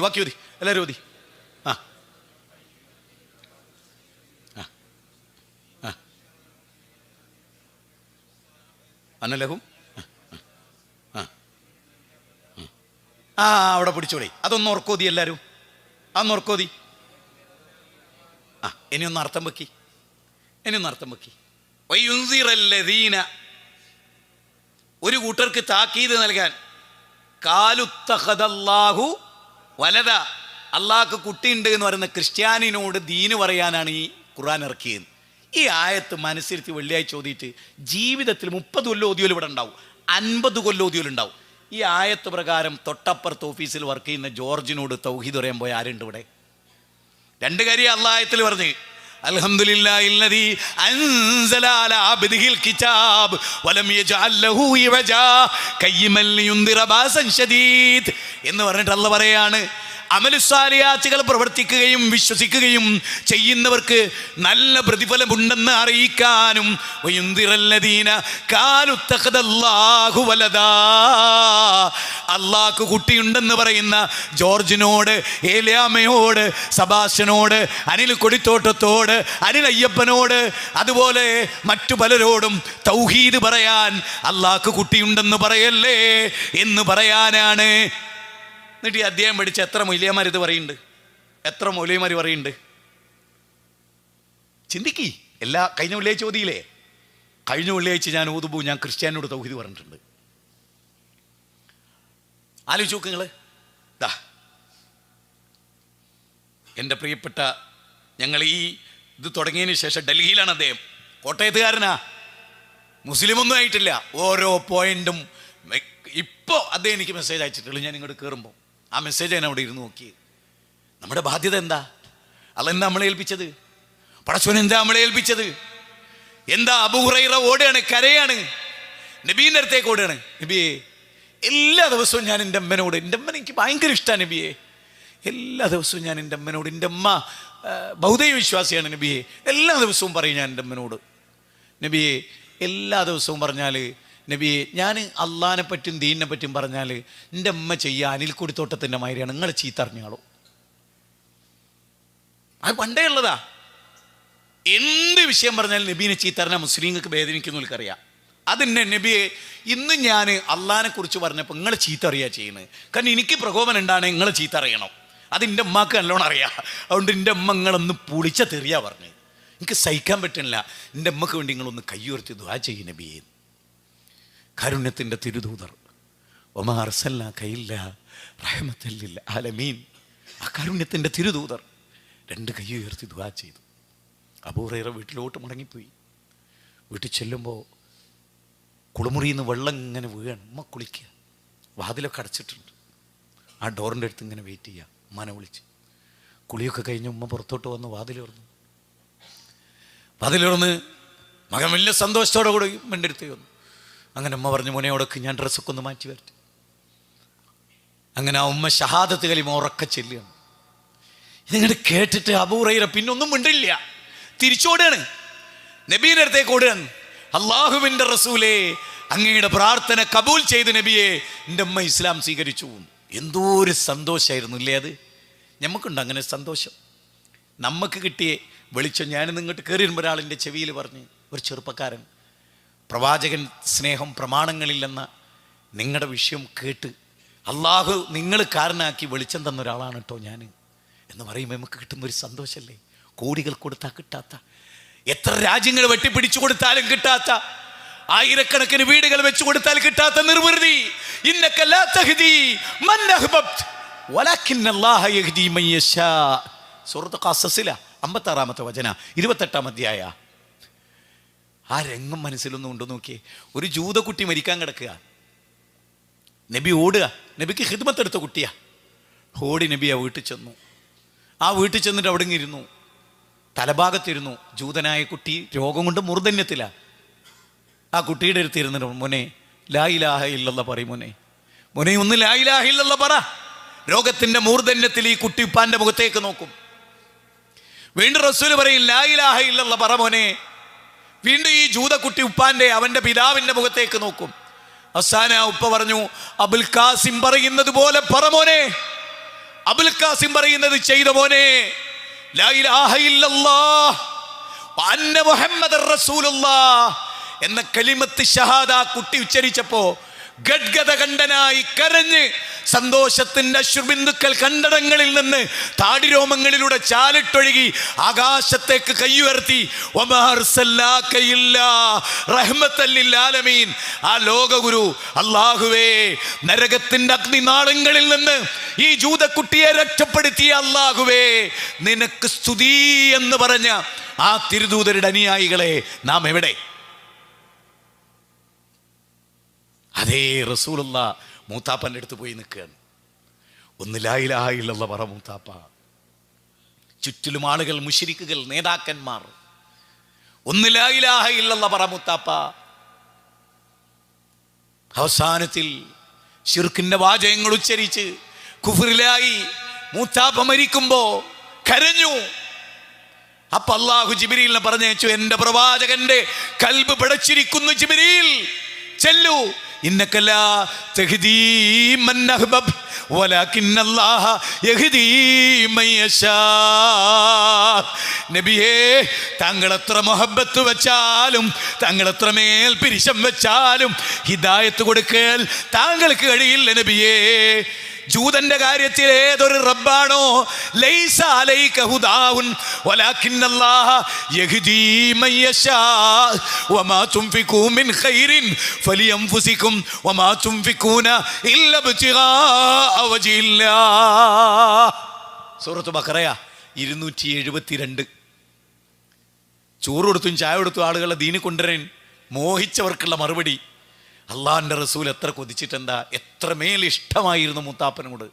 എല്ലാവരും ഓതി. അന്നലഹും അവിടെ പിടിച്ചോളി. അതൊന്ന് ഓർക്കോതി എല്ലാവരും, അതൊന്ന് ഓർക്കോതി. ഇനിയൊന്ന് അർത്ഥം വെക്കി. വയുൻസിറല്ലദീന, ഒരു കൂട്ടർക്ക് താക്കീത് നൽകാൻ. കാലുത്തഖദല്ലാഹു വലദ, അള്ളാഹ്ക്ക് കുട്ടിയുണ്ട് എന്ന് പറയുന്ന ക്രിസ്ത്യാനിനോട് ദീന് പറയാനാണ് ഈ ഖുർആൻ ഇറക്കിയത്. ഈ ആയത്ത് മനസ്സിരുത്തി വെള്ളിയാഴ്ച ഓതിയിട്ട് ജീവിതത്തിൽ 30 കൊല്ലം ഓതിയോലും ഇവിടെ ഉണ്ടാവും, 50 കൊല്ലം ഓതിയോലും ഉണ്ടാവും. ഈ ആയത്ത് പ്രകാരം തൊട്ടപ്പുറത്ത് ഓഫീസിൽ വർക്ക് ചെയ്യുന്ന ജോർജിനോട് തൗഹീദ് പറയാൻ പോയ ആരുണ്ട് ഇവിടെ? രണ്ട് കാര്യം അള്ളാഹത്തിൽ പറഞ്ഞ്, അൽഹംദുലില്ലാഹില്ലദീ അൻസല അലാ അബ്ദിഹിൽ കിതാബ് വലം യജഅൽ ലഹു ഇവജാ ഖയ്യിമൻ ലിയുൻദിറ ബാസൻ ശദീദ് എന്ന് പറഞ്ഞിട്ട് അല്ലാഹ് പറയാണ്, അമലുസ്സാലിഹാത്തുകൾ പ്രവർത്തിക്കുകയും വിശ്വസിക്കുകയും ചെയ്യുന്നവർക്ക് നല്ല പ്രതിഫലമുണ്ടെന്ന് അറിയിക്കാനും വയുൻദിറല്ലദീന ഖാലു ഇത്തഖദല്ലാഹു വലദാ, അള്ളാഹ്ക്ക് കുട്ടിയുണ്ടെന്ന് പറയുന്ന ജോർജിനോട്, ഏലിയാമ്മയോട്, സബാസ്റ്റ്യനോട്, അനിൽ കൊടിത്തോട്ടത്തോട്, അനിൽ അയ്യപ്പനോട്, അതുപോലെ മറ്റു പലരോടും തൗഹീദ് പറയാൻ, അള്ളാഹ്ക്ക് കുട്ടിയുണ്ടെന്ന് പറയല്ലേ എന്ന് പറയാനാണ്. എന്നിട്ട് ഈ അധ്യായം പഠിച്ച എത്ര മൗലവിമാർ ഇത് പറയുന്നുണ്ട്? എത്ര മൗലവിമാർ പറയുന്നുണ്ട്? ചിന്തിക്കി. കഴിഞ്ഞ വെള്ളിയാഴ്ച ഓതിയില്ലേ? കഴിഞ്ഞ വെള്ളിയാഴ്ച ഞാൻ ഓതുമ്പോൾ ഞാൻ ക്രിസ്ത്യാനോട് തൗഹീദ് പറഞ്ഞിട്ടുണ്ട്. ആലോചിച്ച് നോക്ക് നിങ്ങൾ. എൻ്റെ പ്രിയപ്പെട്ട, ഞങ്ങൾ ഈ ഇത് തുടങ്ങിയതിന് ശേഷം ഡൽഹിയിലാണ് അദ്ദേഹം, കോട്ടയത്തുകാരനാ, മുസ്ലിമൊന്നും ആയിട്ടില്ല. ഓരോ പോയിന്റും ഇപ്പോൾ അദ്ദേഹം എനിക്ക് മെസ്സേജ് അയച്ചിട്ടുള്ളൂ. ഞാൻ ഇങ്ങോട്ട് കയറുമ്പോൾ ആ മെസ്സേജ് ഞാൻ അവിടെ ഇരുന്ന് നോക്കി. നമ്മുടെ ബാധ്യത എന്താ? അതെന്താ നമ്മളെ ഏൽപ്പിച്ചത്? പടച്ചോൻ എന്താ നമ്മളെ ഏൽപ്പിച്ചത്? എന്താ? അബൂ ഹുറൈറ ഓടുകയാണ്, കരയാണ്, നബീൻ്റെ അടുത്തേക്ക് ഓടുകയാണ്. നബിയെ, എല്ലാ ദിവസവും ഞാൻ എൻ്റെ അമ്മനോട്, എൻ്റെ അമ്മനെ എനിക്ക് ഭയങ്കര ഇഷ്ടമാണ് നബിയെ, എല്ലാ ദിവസവും ഞാൻ എൻ്റെ അമ്മനോട്, എൻ്റെ അമ്മ ബൗദ്ധ വിശ്വാസിയാണ് നബിയെ, എല്ലാ ദിവസവും പറയും ഞാൻ എൻ്റെ അമ്മനോട്. നബിയെ, എല്ലാ ദിവസവും പറഞ്ഞാൽ നബിയെ, ഞാൻ അള്ളാഹിനെ പറ്റും ദീനിനെ പറ്റും പറഞ്ഞാൽ എൻ്റെ അമ്മ ചെയ്യുക അനിൽ കൊടിത്തോട്ടത്തിൻ്റെ മാതിരിയാണ്, നിങ്ങൾ ചീത്ത അറിഞ്ഞാളോ. അത് പണ്ടേ ഉള്ളതാ. എന്ത് വിഷയം പറഞ്ഞാലും നബീനെ ചീത്ത അറിഞ്ഞാൽ മുസ്ലിങ്ങൾക്ക് വേദനിക്കുന്നവർക്കറിയാം. അതിന്നെ നബിയെ, ഇന്ന് ഞാൻ അള്ളാഹിനെ കുറിച്ച് പറഞ്ഞപ്പോൾ നിങ്ങൾ ചീത്ത അറിയുക ചെയ്യുന്നത്. കാരണം എനിക്ക് പ്രകോപനം ഉണ്ടാണ്, നിങ്ങൾ ചീത്ത അറിയണം. അത് എൻ്റെ അമ്മക്ക് നല്ലോണം അറിയാം. അതുകൊണ്ട് എൻ്റെ അമ്മ നിങ്ങളൊന്ന് പുളിച്ച തെറിയാ പറഞ്ഞത്, എനിക്ക് സഹിക്കാൻ പറ്റുന്നില്ല. എൻ്റെ അമ്മക്ക് വേണ്ടി നിങ്ങളൊന്ന് കയ്യുയർത്തി ദുആ ചെയ്യും നബിയെ. കാരുണ്യത്തിൻ്റെ തിരുദൂതർ, വമാ അർസൽനാക ഇല്ലാ റഹ്മത്തൽ ലിൽ ആലമീൻ. ആ കാരുണ്യത്തിൻ്റെ തിരുദൂതർ രണ്ട് കൈ ഉയർത്തി ദുആ ചെയ്തു. അബൂ ഹുറൈറ വീട്ടിലോട്ട് മടങ്ങിപ്പോയി. വീട്ടിൽ ചെല്ലുമ്പോൾ കുളിമുറിയിൽ നിന്ന് വെള്ളം ഇങ്ങനെ വീഴാണ്. ഉമ്മ കുളിക്കുക, വാതിലൊക്കെ അടച്ചിട്ടുണ്ട്. ആ ഡോറിൻ്റെ അടുത്ത് ഇങ്ങനെ വെയിറ്റ് ചെയ്യുക. ഉമ്മാനെ വിളിച്ച് കുളിയൊക്കെ കഴിഞ്ഞ് ഉമ്മ പുറത്തോട്ട് വന്ന് വാതിലുറന്നു. മകൻ വലിയ സന്തോഷത്തോടെ കൂടി ഉമ്മൻ്റെ അടുത്ത് വന്നു. അങ്ങനെ ഉമ്മ പറഞ്ഞു, മോനെയോടൊക്കെ ഞാൻ ഡ്രസ്സൊക്കെ ഒന്ന് മാറ്റി വരട്ടെ. അങ്ങനെ ആ ഉമ്മ ഷഹാദത്ത് കലിമ ഉറക്കെ ചെല്ലുകയാണ്. ഇതിങ്ങനെ കേട്ടിട്ട് അബൂ ഹുറൈറ പിന്നൊന്നും മിണ്ടില്ല, തിരിച്ചോടുകയാണ്, നബീൻ്റെ അടുത്തേക്ക് ഓടുകയാണ്. അള്ളാഹുവിൻ്റെ റസൂലേ, അങ്ങയുടെ പ്രാർത്ഥന കബൂൽ ചെയ്ത് നബിയെ, എൻ്റെ അമ്മ ഇസ്ലാം സ്വീകരിച്ചു. എന്തോ ഒരു സന്തോഷമായിരുന്നു ഇല്ലേ അത്? നമുക്കുണ്ട് അങ്ങനെ സന്തോഷം. നമുക്ക് കിട്ടിയ വെളിച്ചം. ഞാനിന്ന് ഇങ്ങോട്ട് കയറി വരുമ്പോൾ ഒരാളിൻ്റെ ചെവിയിൽ പറഞ്ഞ്, ഒരു ചെറുപ്പക്കാരൻ, പ്രവാചകൻ സ്നേഹം പ്രമാണങ്ങളില്ലെന്ന നിങ്ങളുടെ വിഷയം കേട്ട് അള്ളാഹു നിങ്ങൾ കാരണമാക്കി വെളിച്ചം തന്ന ഒരാളാണ് കേട്ടോ ഞാൻ എന്ന് പറയുമ്പോൾ നമുക്ക് കിട്ടുന്ന ഒരു സന്തോഷമല്ലേ? കോടികൾ കൊടുത്താൽ കിട്ടാത്ത, എത്ര രാജ്യങ്ങൾ വെട്ടിപ്പിടിച്ചു കൊടുത്താലും കിട്ടാത്ത, ആയിരക്കണക്കിന് വീടുകൾ വെച്ചു കൊടുത്താൽ കിട്ടാത്ത നിർവൃതി. ഇന്നക ലാ തഹ്ദി മൻ അഹ്ബബ്ത വലകിന്നല്ലാഹ യഹ്ദി മൻ യശാ. സൂറത്ത് ഖസസില 56-ാമത്തെ വചന 28-ാം അധ്യായ. ആ രംഗം മനസ്സിലൊന്നും ഉണ്ടോ നോക്കിയേ. ഒരു ജൂതക്കുട്ടി മരിക്കാൻ കിടക്കുക, നബി ഓടുക, നബിക്ക് ഖിദ്മത്ത് എടുത്ത കുട്ടിയാ. ഓടി നബി ആ വീട്ടിൽ ചെന്നു. ആ വീട്ടിൽ ചെന്നിട്ട് അവിടെ ഇരുന്നു, തലഭാഗത്തിരുന്നു. ജൂതനായ കുട്ടി രോഗം കൊണ്ട് മൂർധന്യത്തില. ആ കുട്ടിയുടെ അടുത്ത് ഇരുന്നിട്ട്, മോനെ ലാ ഇലാഹ ഇല്ലല്ലാഹ് പറയും, മോനെ ഒന്ന് ലാ ഇലാഹ ഇല്ലല്ലാഹ് പറ. രോഗത്തിന്റെ മൂർധന്യത്തിൽ ഈ കുട്ടി ഉപ്പാന്റെ മുഖത്തേക്ക് നോക്കും. വീണ്ടും റസൂൽ പറയും, ലാ ഇലാഹ ഇല്ലല്ലാഹ് പറ മോനെ. വീണ്ടും ഈ ജൂതക്കുട്ടി ഉപ്പാന്റെ, അവന്റെ പിതാവിന്റെ മുഖത്തേക്ക് നോക്കും. അവസാന ഉപ്പ പറഞ്ഞു, അബുൽ ഖാസിം പറയുന്നത് പോലെ പറ മോനെ, അബുൽ ഖാസിം പറയുന്നത് ചെയ്ത മോനെ, ലാ ഇലാഹ ഇല്ലല്ലാഹ് വ അന്ന മുഹമ്മദർ റസൂലുള്ളാഹ് എന്ന കലിമത്ത് ഷഹാദ കുട്ടി ഉച്ചരിച്ചപ്പോ ഗദ്ഗദകണ്ഠനായി കരഞ്ഞ് സന്തോഷത്തിന്റെ അശ്രുബിന്ദുക്കൾ കണ്ടടങ്ങളിൽ നിന്ന് താടിരോമങ്ങളിലൂടെ ചാലിട്ടൊഴുകി ആകാശത്തേക്ക് കൈയുയർത്തി, വമാ അർസൽനാക ഇല്ലാ റഹ്മത്തൽ ലിൽ ആലമീൻ. ആ ലോകഗുരു അല്ലാഹുവേ, നരകത്തിന്റെ അഗ്നിനാളങ്ങളിൽ നിന്ന് ഈ ജൂതക്കുട്ടിയെ രക്ഷപ്പെടുത്തിയ അല്ലാഹുവേ, നിനക്ക് സ്തുതി എന്ന് പറഞ്ഞ ആ തിരുദൂതരുടെ അനുയായികളെ നാം എവിടെ? അതേ റസൂലുള്ള മൂത്താപ്പൻ്റെ അടുത്ത് പോയി നിൽക്കുകയാണ്. ഒന്ന് ലാ ഇലാഹ ഇല്ലല്ലാഹ് പറ മൂത്താപ്പ. ചുറ്റിലും ആളുകൾ, മുശ്രിക്കുകൾ, നേതാക്കന്മാർ. ഒന്ന് ലാ ഇലാഹ ഇല്ലല്ലാഹ് പറ മൂത്താപ്പ. അവസാനത്തിൽ ശിർക്കിന്റെ വാചകങ്ങൾ ഉച്ചരിച്ച് കുഫറിലായി മൂത്താപ്പ മരിക്കുമ്പോ കരഞ്ഞു. അപ്പൊ അല്ലാഹു ജിബ്രീലിനെ പറഞ്ഞയച്ചു, എന്റെ പ്രവാചകന്റെ കൽബ് പിടച്ചിരിക്കുന്നു ജിബ്രീൽ, ചെല്ലു. ഇന്നക ലാ തഹ്ദീ മൻ അഹ്ബബ് വലാകിന്നല്ലാഹ യഹ്ദീ മൻ യശാ. നബിയേ, താങ്കൾ എത്ര മുഹബ്ബത്ത് വെച്ചാലും, താങ്കൾ എത്ര മേൽ പിരിശം വെച്ചാലും ഹിദായത്ത് കൊടുക്കൽ താങ്കൾക്ക് കഴിയില്ല നബിയേ. ജൂതന്റെ കാര്യത്തിൽ ഏതൊരു റബ്ബാണോ ലൈസ അലൈക ഹുദാഉൻ വലാകിന്നല്ലാഹ യഹ്ദീ മൻ യശാ വമാ തുൻഫിഖൂ മിൻ ഖൈറിൻ ഫലിയൻഫുസികും വമാ തുൻഫിഖൂന ഇല്ല ഇബ്തിഗാഅ വജ്ഹില്ലാഹ്. സൂറത്ത് ബഖറ 272. ചോറ് കൊടുത്തും ചായ കൊടുത്തും ആളുകളെ ദീനി കൊണ്ടുവരാൻ മോഹിച്ചവർക്കുള്ള മറുപടി. അള്ളാഹിൻ്റെ റസൂൽ എത്ര കൊതിച്ചിട്ടെന്താ, എത്രമേൽ ഇഷ്ടമായിരുന്നു മൂത്താപ്പനോട്.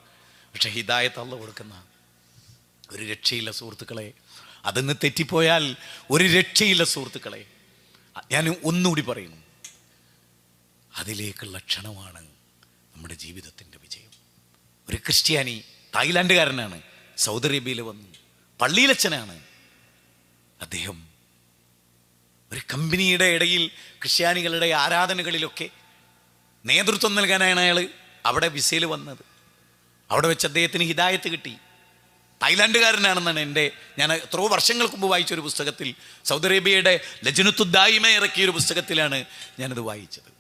പക്ഷെ ഹിദായത്ത് അള്ളാഹ് കൊടുക്കുന്ന ഒരു രക്ഷയില്ല സുഹൃത്തുക്കളെ. അതൊന്ന് തെറ്റിപ്പോയാൽ ഒരു രക്ഷയില്ല സുഹൃത്തുക്കളെ. ഞാൻ ഒന്നുകൂടി പറയുന്നു, അതിലേക്കുള്ള ക്ഷണമാണ് നമ്മുടെ ജീവിതത്തിൻ്റെ വിജയം. ഒരു ക്രിസ്ത്യാനി, തായ്ലാൻഡുകാരനാണ്, സൗദി അറേബ്യയിൽ വന്നു, പള്ളിയിലച്ഛനാണ്. അദ്ദേഹം ഒരു കമ്പനിയുടെ ഇടയിൽ ക്രിസ്ത്യാനികളുടെ ആരാധനകളിലൊക്കെ നേതൃത്വം നൽകാനാണ് അയാൾ അവിടെ വിസയിൽ വന്നത്. അവിടെ വെച്ച് അദ്ദേഹത്തിന് ഹിദായത്ത് കിട്ടി. തായ്ലാൻഡുകാരനാണെന്നാണ് ഞാൻ എത്രയോ വർഷങ്ങൾക്ക് മുമ്പ് വായിച്ചൊരു പുസ്തകത്തിൽ, സൗദി അറേബ്യയുടെ ലജ്നത്തുദ്ദായിമ ഇറക്കിയൊരു പുസ്തകത്തിലാണ് ഞാനത് വായിച്ചത്.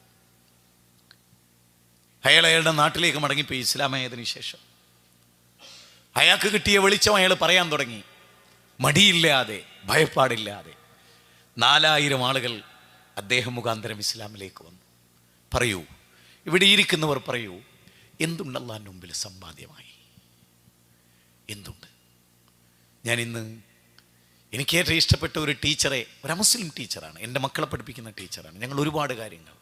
അയാളുടെ നാട്ടിലേക്ക് മടങ്ങിപ്പോയി ഇസ്ലാമായതിനു ശേഷം. അയാൾക്ക് കിട്ടിയ വെളിച്ചം അയാൾ പറയാൻ തുടങ്ങി, മടിയില്ലാതെ, ഭയപ്പാടില്ലാതെ. 4000 ആളുകൾ അദ്ദേഹം മുഖാന്തരം ഇസ്ലാമിലേക്ക് വന്നു. പറയൂ, ഇവിടെ ഇരിക്കുന്നവർ പറയൂ, എന്തുണ്ട് അല്ലാഹുവിൻ്റെ മുമ്പിൽ സമ്പാദ്യമായി? എന്തുണ്ട്? എനിക്ക് ഏറ്റവും ഇഷ്ടപ്പെട്ട ഒരു ടീച്ചറെ, ഒരു മുസ്ലിം ടീച്ചറാണ്, എൻ്റെ മക്കളെ പഠിപ്പിക്കുന്ന ടീച്ചറാണ്. ഞങ്ങൾ ഒരുപാട് കാര്യങ്ങൾ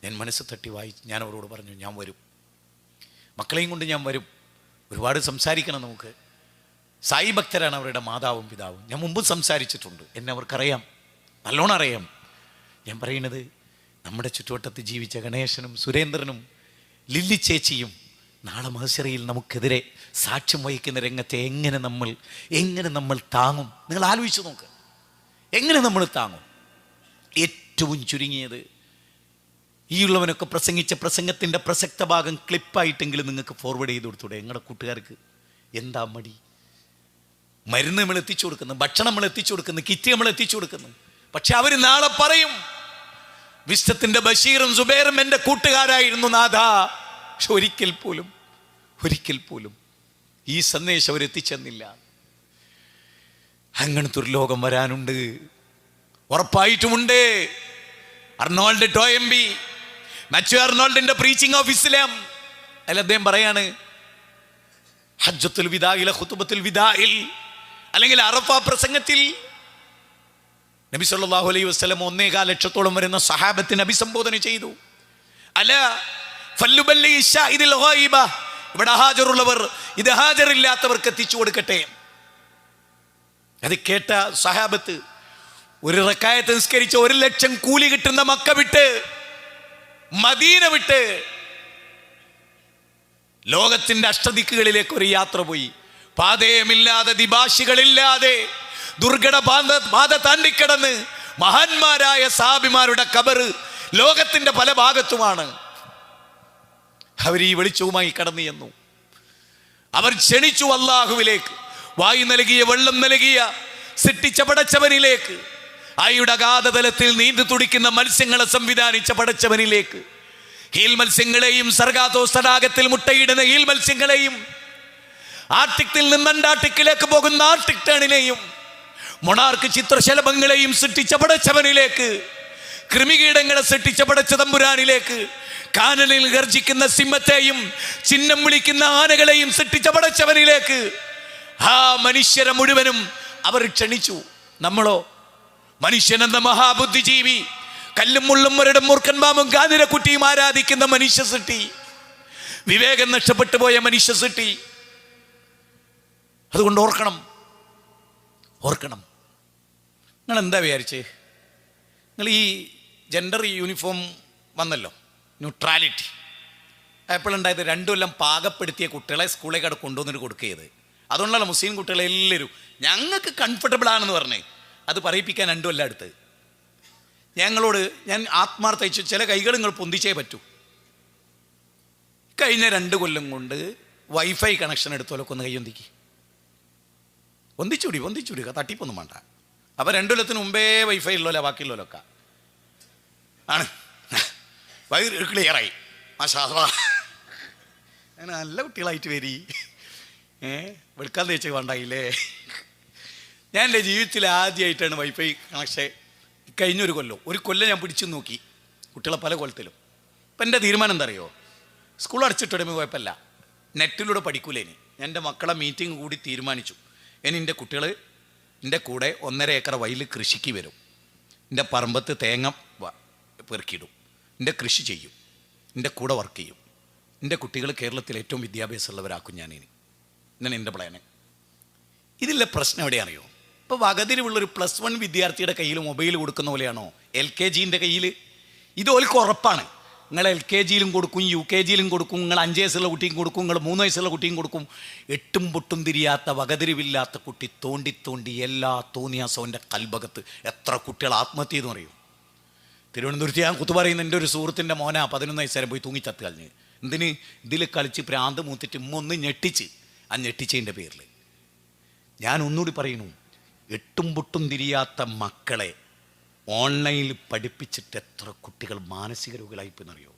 ഞാൻ മനസ്സ് തട്ടി വായിച്ച് ഞാൻ അവരോട് പറഞ്ഞു, ഞാൻ വരും, മക്കളെയും കൊണ്ട് ഞാൻ വരും, ഒരുപാട് സംസാരിക്കണം നമുക്ക്. സായി ഭക്തരാണ് അവരുടെ മാതാവും പിതാവും. ഞാൻ മുമ്പ് സംസാരിച്ചിട്ടുണ്ട്, എന്നെ അവർക്കറിയാം, നല്ലോണം അറിയാം. ഞാൻ പറയുന്നത്, നമ്മുടെ ചുറ്റുവട്ടത്ത് ജീവിച്ച ഗണേശനും സുരേന്ദ്രനും ലില്ലി ചേച്ചിയും നാളെ മഹ്ശറിയിൽ നമുക്കെതിരെ സാക്ഷ്യം വഹിക്കുന്ന രംഗത്തെ എങ്ങനെ നമ്മൾ താങ്ങും? നിങ്ങൾ ആലോചിച്ച് നോക്ക്, എങ്ങനെ നമ്മൾ താങ്ങും? ഏറ്റവും ചുരുങ്ങിയത് ഈ ഉള്ളവനൊക്കെ പ്രസംഗിച്ച പ്രസംഗത്തിൻ്റെ പ്രസക്ത ഭാഗം ക്ലിപ്പായിട്ടെങ്കിലും നിങ്ങൾക്ക് ഫോർവേഡ് ചെയ്ത് കൊടുത്തൂടെ? നിങ്ങളുടെ കൂട്ടുകാർക്ക് എന്താ മടി? മരുന്ന് നമ്മൾ എത്തിച്ചു കൊടുക്കുന്നു, ഭക്ഷണം നമ്മൾ എത്തിച്ചു കൊടുക്കുന്നു, കിറ്റ് നമ്മൾ എത്തിച്ചു കൊടുക്കുന്നു. പക്ഷെ അവർ നാളെ പറയും, വിശ്വത്തിന്റെ ബഷീറും സുബൈറും എൻ്റെ കൂട്ടുകാരായിരുന്നു നാഥാ. പക്ഷെ ഒരിക്കൽ പോലും ഈ സന്ദേശം അവരെത്തിച്ചെന്നില്ല. അങ്ങനത്തെ ഒരു ലോകം വരാനുണ്ട്, ഉറപ്പായിട്ടുമുണ്ട്. അർണോൾഡ് ടോയംബി, മാത്യു അർണോൾഡിന്റെ പ്രീച്ചിങ് ഓഫ് ഇസ്ലാം, അതിൽ അദ്ദേഹം പറയാണ്, ഹജ്ജത്തുൽ വിദാഇലെ ഖുതുബത്തുൽ വിദാഇൽ, അല്ലെങ്കിൽ അറഫ പ്രസംഗത്തിൽ നബി സല്ലല്ലാഹു അലൈഹി വസല്ലം 1.25 ലക്ഷത്തോളം വരുന്ന സഹാബത്തിനെ അഭിസംബോധന ചെയ്തു. അല ഫല്ലുബല്ലി ഷാഹിദിൽ ഗായിബ, ഇവിടെ ഹാജറുള്ളവർ ഇത് ഹാജറില്ലാത്തവർക്ക് എത്തിച്ചു കൊടുക്കട്ടെ. അത് കേട്ട സഹാബത്ത് ഒരു റക്അത്ത് നിസ്കരിച്ച 1 ലക്ഷം കൂലി കിട്ടുന്ന മക്ക വിട്ട്, മദീന വിട്ട് ലോകത്തിന്റെ അഷ്ടദിക്കുകളിലേക്ക് ഒരു യാത്ര പോയി. പാതയമില്ലാതെ, ദിഭാഷികളില്ലാതെ, ദുർഘട ബാധ താണ്ടിക്കടന്ന് മഹാന്മാരായ സാബിമാരുടെ ഖബർ ലോകത്തിന്റെ പല ഭാഗത്തുമാണ്. അവർ ഈ വെളിച്ചവുമായി കടന്നു ചെന്നു. അവർ ക്ഷണിച്ചു അല്ലാഹുവിലേക്ക്, വായു നൽകിയ, വെള്ളം നൽകിയ, സൃഷ്ടിച്ച പടച്ചവനിലേക്ക്, ആയുടെ അഗാധതലത്തിൽ നീന്തി തുടിക്കുന്ന മത്സ്യങ്ങളെ സംവിധാനിച്ച പടച്ചവനിലേക്ക്, ഹീൽ മത്സ്യങ്ങളെയും സർഗാതോസ് തടാകത്തിൽ മുട്ടയിടുന്ന ഹീൽ മത്സ്യങ്ങളെയും, ആർട്ടിക്കിൽ നിന്ന് അന്റാർട്ടിക്കിലേക്ക് പോകുന്ന ആർട്ടിക് ടേണിനെയും, മൊണാർക്ക് ചിത്രശലഭങ്ങളെയും സൃഷ്ടിച്ച പടച്ചവനിലേക്ക്, കൃമികീടങ്ങളെ സൃഷ്ടിച്ച പടച്ച തമ്പുരാനിലേക്ക്, കാനലിൽ ഗർജിക്കുന്ന സിംഹത്തെയും ചിഹ്നം വിളിക്കുന്ന ആനകളെയും സൃഷ്ടിച്ച പടച്ചവനിലേക്ക്, ആ മനുഷ്യരെ മുഴുവനും അവർ ക്ഷണിച്ചു. നമ്മളോ? മനുഷ്യനെന്ന മഹാബുദ്ധിജീവി, കല്ലും മുള്ളും മുരടും മൂർഖൻ പാമ്പും കാതിരക്കുട്ടിയും ആരാധിക്കുന്ന മനുഷ്യ സൃഷ്ടി, വിവേകം നഷ്ടപ്പെട്ടു പോയ മനുഷ്യ സൃഷ്ടി. അതുകൊണ്ട് ഓർക്കണം. നിങ്ങൾ എന്താ വിചാരിച്ചേ? നിങ്ങൾ ഈ ജെൻഡർ യൂണിഫോം വന്നല്ലോ, ന്യൂട്രാലിറ്റി എപ്പോഴുണ്ടായത്? 2 കൊല്ലം പാകപ്പെടുത്തിയ കുട്ടികളെ സ്കൂളിലേക്ക് അവിടെ കൊണ്ടുവന്നിട്ട് കൊടുക്കുകയത്. അതുകൊണ്ടല്ല മുസ്ലിം കുട്ടികളെല്ലാവരും ഞങ്ങൾക്ക് കംഫർട്ടബിൾ ആണെന്ന് പറഞ്ഞേ അത് പറയിപ്പിക്കാൻ 2 കൊല്ലം അടുത്ത്. ഞങ്ങളോട് ഞാൻ ആത്മാർത്ഥ അയച്ചു, ചില കൈകൾ നിങ്ങൾ പൊന്തിച്ചേ പറ്റൂ. കഴിഞ്ഞ 2 കൊല്ലം കൊണ്ട് വൈഫൈ കണക്ഷൻ എടുത്തോലൊക്കെ ഒന്ന് കൈയൊന്തിക്ക്. പൊന്തിച്ചൂടി തട്ടിപ്പൊന്നും വേണ്ട. അപ്പോൾ 2 കൊല്ലത്തിന് മുമ്പേ വൈഫൈ ഉള്ളല്ലോ, ബാക്കിയുള്ളവരൊക്കെ ആണ് ക്ലിയറായി. മാഷാ അല്ലാഹ്, അങ്ങനെ നല്ല കുട്ടികളായിട്ട് വരി. വെളുക്കാൻ തേച്ച് വേണ്ടായില്ലേ? ഞാൻ എൻ്റെ ജീവിതത്തിൽ ആദ്യമായിട്ടാണ് വൈഫൈ കണക്ഷൻ. കഴിഞ്ഞൊരു കൊല്ലം ഞാൻ പിടിച്ചു നോക്കി കുട്ടികളെ പല കൊല്ലത്തിലും. ഇപ്പം എൻ്റെ തീരുമാനം എന്താ അറിയോ? സ്കൂൾ അടച്ചിട്ടിടുമ്പോൾ കുഴപ്പമില്ല, നെറ്റിലൂടെ പഠിക്കൂലേനി. ഞാൻ എൻ്റെ മക്കളെ മീറ്റിംഗ് കൂടി തീരുമാനിച്ചു. ഇനി എൻ്റെ കുട്ടികൾ എൻ്റെ കൂടെ 1.5 ഏക്കർ വയലിൽ കൃഷിക്ക് വരും. എൻ്റെ പറമ്പത്ത് തേങ്ങ പെറുക്കിയിടും, എൻ്റെ കൃഷി ചെയ്യും, എൻ്റെ കൂടെ വർക്ക് ചെയ്യും. എൻ്റെ കുട്ടികൾ കേരളത്തിൽ ഏറ്റവും വിദ്യാഭ്യാസമുള്ളവരാക്കും ഞാൻ. ഇങ്ങനെ എൻ്റെ പ്ലാന്. ഇതിലെ പ്രശ്നം എവിടെ അറിയോ? ഇപ്പോൾ വകതിരിവുള്ളൊരു +1 വിദ്യാർത്ഥിയുടെ കയ്യിൽ മൊബൈൽ കൊടുക്കുന്ന പോലെയാണോ LKGൻ്റെ കയ്യിൽ? ഇത് ഓൽക്ക് ഉറപ്പാണ്. നിങ്ങൾ LKGയിലും കൊടുക്കും, UKGയിലും കൊടുക്കും, നിങ്ങൾ 5 വയസ്സുള്ള കുട്ടിയും കൊടുക്കും, നിങ്ങൾ 3 വയസ്സുള്ള കുട്ടിയും കൊടുക്കും. എട്ടും പൊട്ടും തിരിയാത്ത വകതിരിവില്ലാത്ത കുട്ടി തോണ്ടി എല്ലാ തോന്നിയാസവൻ്റെ കൽബകത്ത് എത്ര കുട്ടികൾ ആത്മഹത്യ ചെയ്തെന്ന് പറയും. തിരുവനന്തപുരത്ത് ഞാൻ കുത്തു പറയുന്ന എൻ്റെ ഒരു സുഹൃത്തിൻ്റെ മോനാ 11 വയസ്സുവരെ പോയി തൂങ്ങിച്ചത്ത് കളഞ്ഞ്. എന്തിന്? ഇതിൽ കളിച്ച് പ്രാന്ത് മൂത്തിട്ട് ഒന്ന് ഞെട്ടിച്ച്. ആ ഞെട്ടിച്ചതിൻ്റെ പേരിൽ ഞാൻ ഒന്നുകൂടി പറയുന്നു, എട്ടും പൊട്ടും തിരിയാത്ത മക്കളെ ഓൺലൈനിൽ പഠിപ്പിച്ചിട്ട് എത്ര കുട്ടികൾ മാനസിക രോഗികളായിപ്പോയെന്നറിയോ?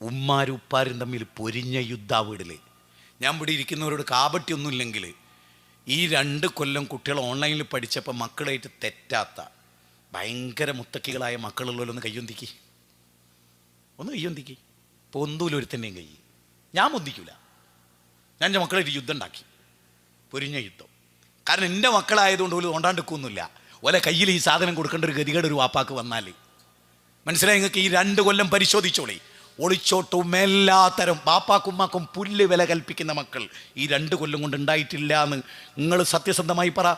ഉമ്മാരും ഉപ്പാരും തമ്മിൽ പൊരിഞ്ഞ യുദ്ധ വീടിൽ. ഞാൻ ഇവിടെ ഇരിക്കുന്നവരോട് കാപട്യൊന്നുമില്ലെങ്കിൽ ഈ 2 കൊല്ലം കുട്ടികൾ ഓൺലൈനിൽ പഠിച്ചപ്പോൾ മക്കളായിട്ട് തെറ്റാത്ത ഭയങ്കര മുത്തക്കികളായ മക്കളുള്ളവരൊന്ന് കയ്യൊന്തിക്ക്. ഇപ്പോൾ ഒന്നുമില്ല ഒരുത്തന്നെയും കൈ. ഞാൻ പൊന്തിക്കൂല. ഞാൻ എൻ്റെ മക്കളായിട്ട് യുദ്ധം ഉണ്ടാക്കി, പൊരിഞ്ഞ യുദ്ധം. കാരണം എൻ്റെ മക്കളായതുകൊണ്ട് പോലും തോണ്ടാണ്ടിക്കൊന്നുമില്ല. ഓലെ കയ്യിൽ ഈ സാധനം കൊടുക്കേണ്ട ഒരു ഗതികേട് ഒരു വാപ്പാക്ക് വന്നാൽ മനസ്സിലായി നിങ്ങൾക്ക്? ഈ 2 കൊല്ലം പരിശോധിച്ചോളി. ഒളിച്ചോട്ടവും എല്ലാത്തരം ബാപ്പാക്കുമ്മാക്കും പുല്ല് വില കൽപ്പിക്കുന്ന മക്കൾ ഈ 2 കൊല്ലം കൊണ്ട് ഉണ്ടായിട്ടില്ല എന്ന് നിങ്ങൾ സത്യസന്ധമായി പറ.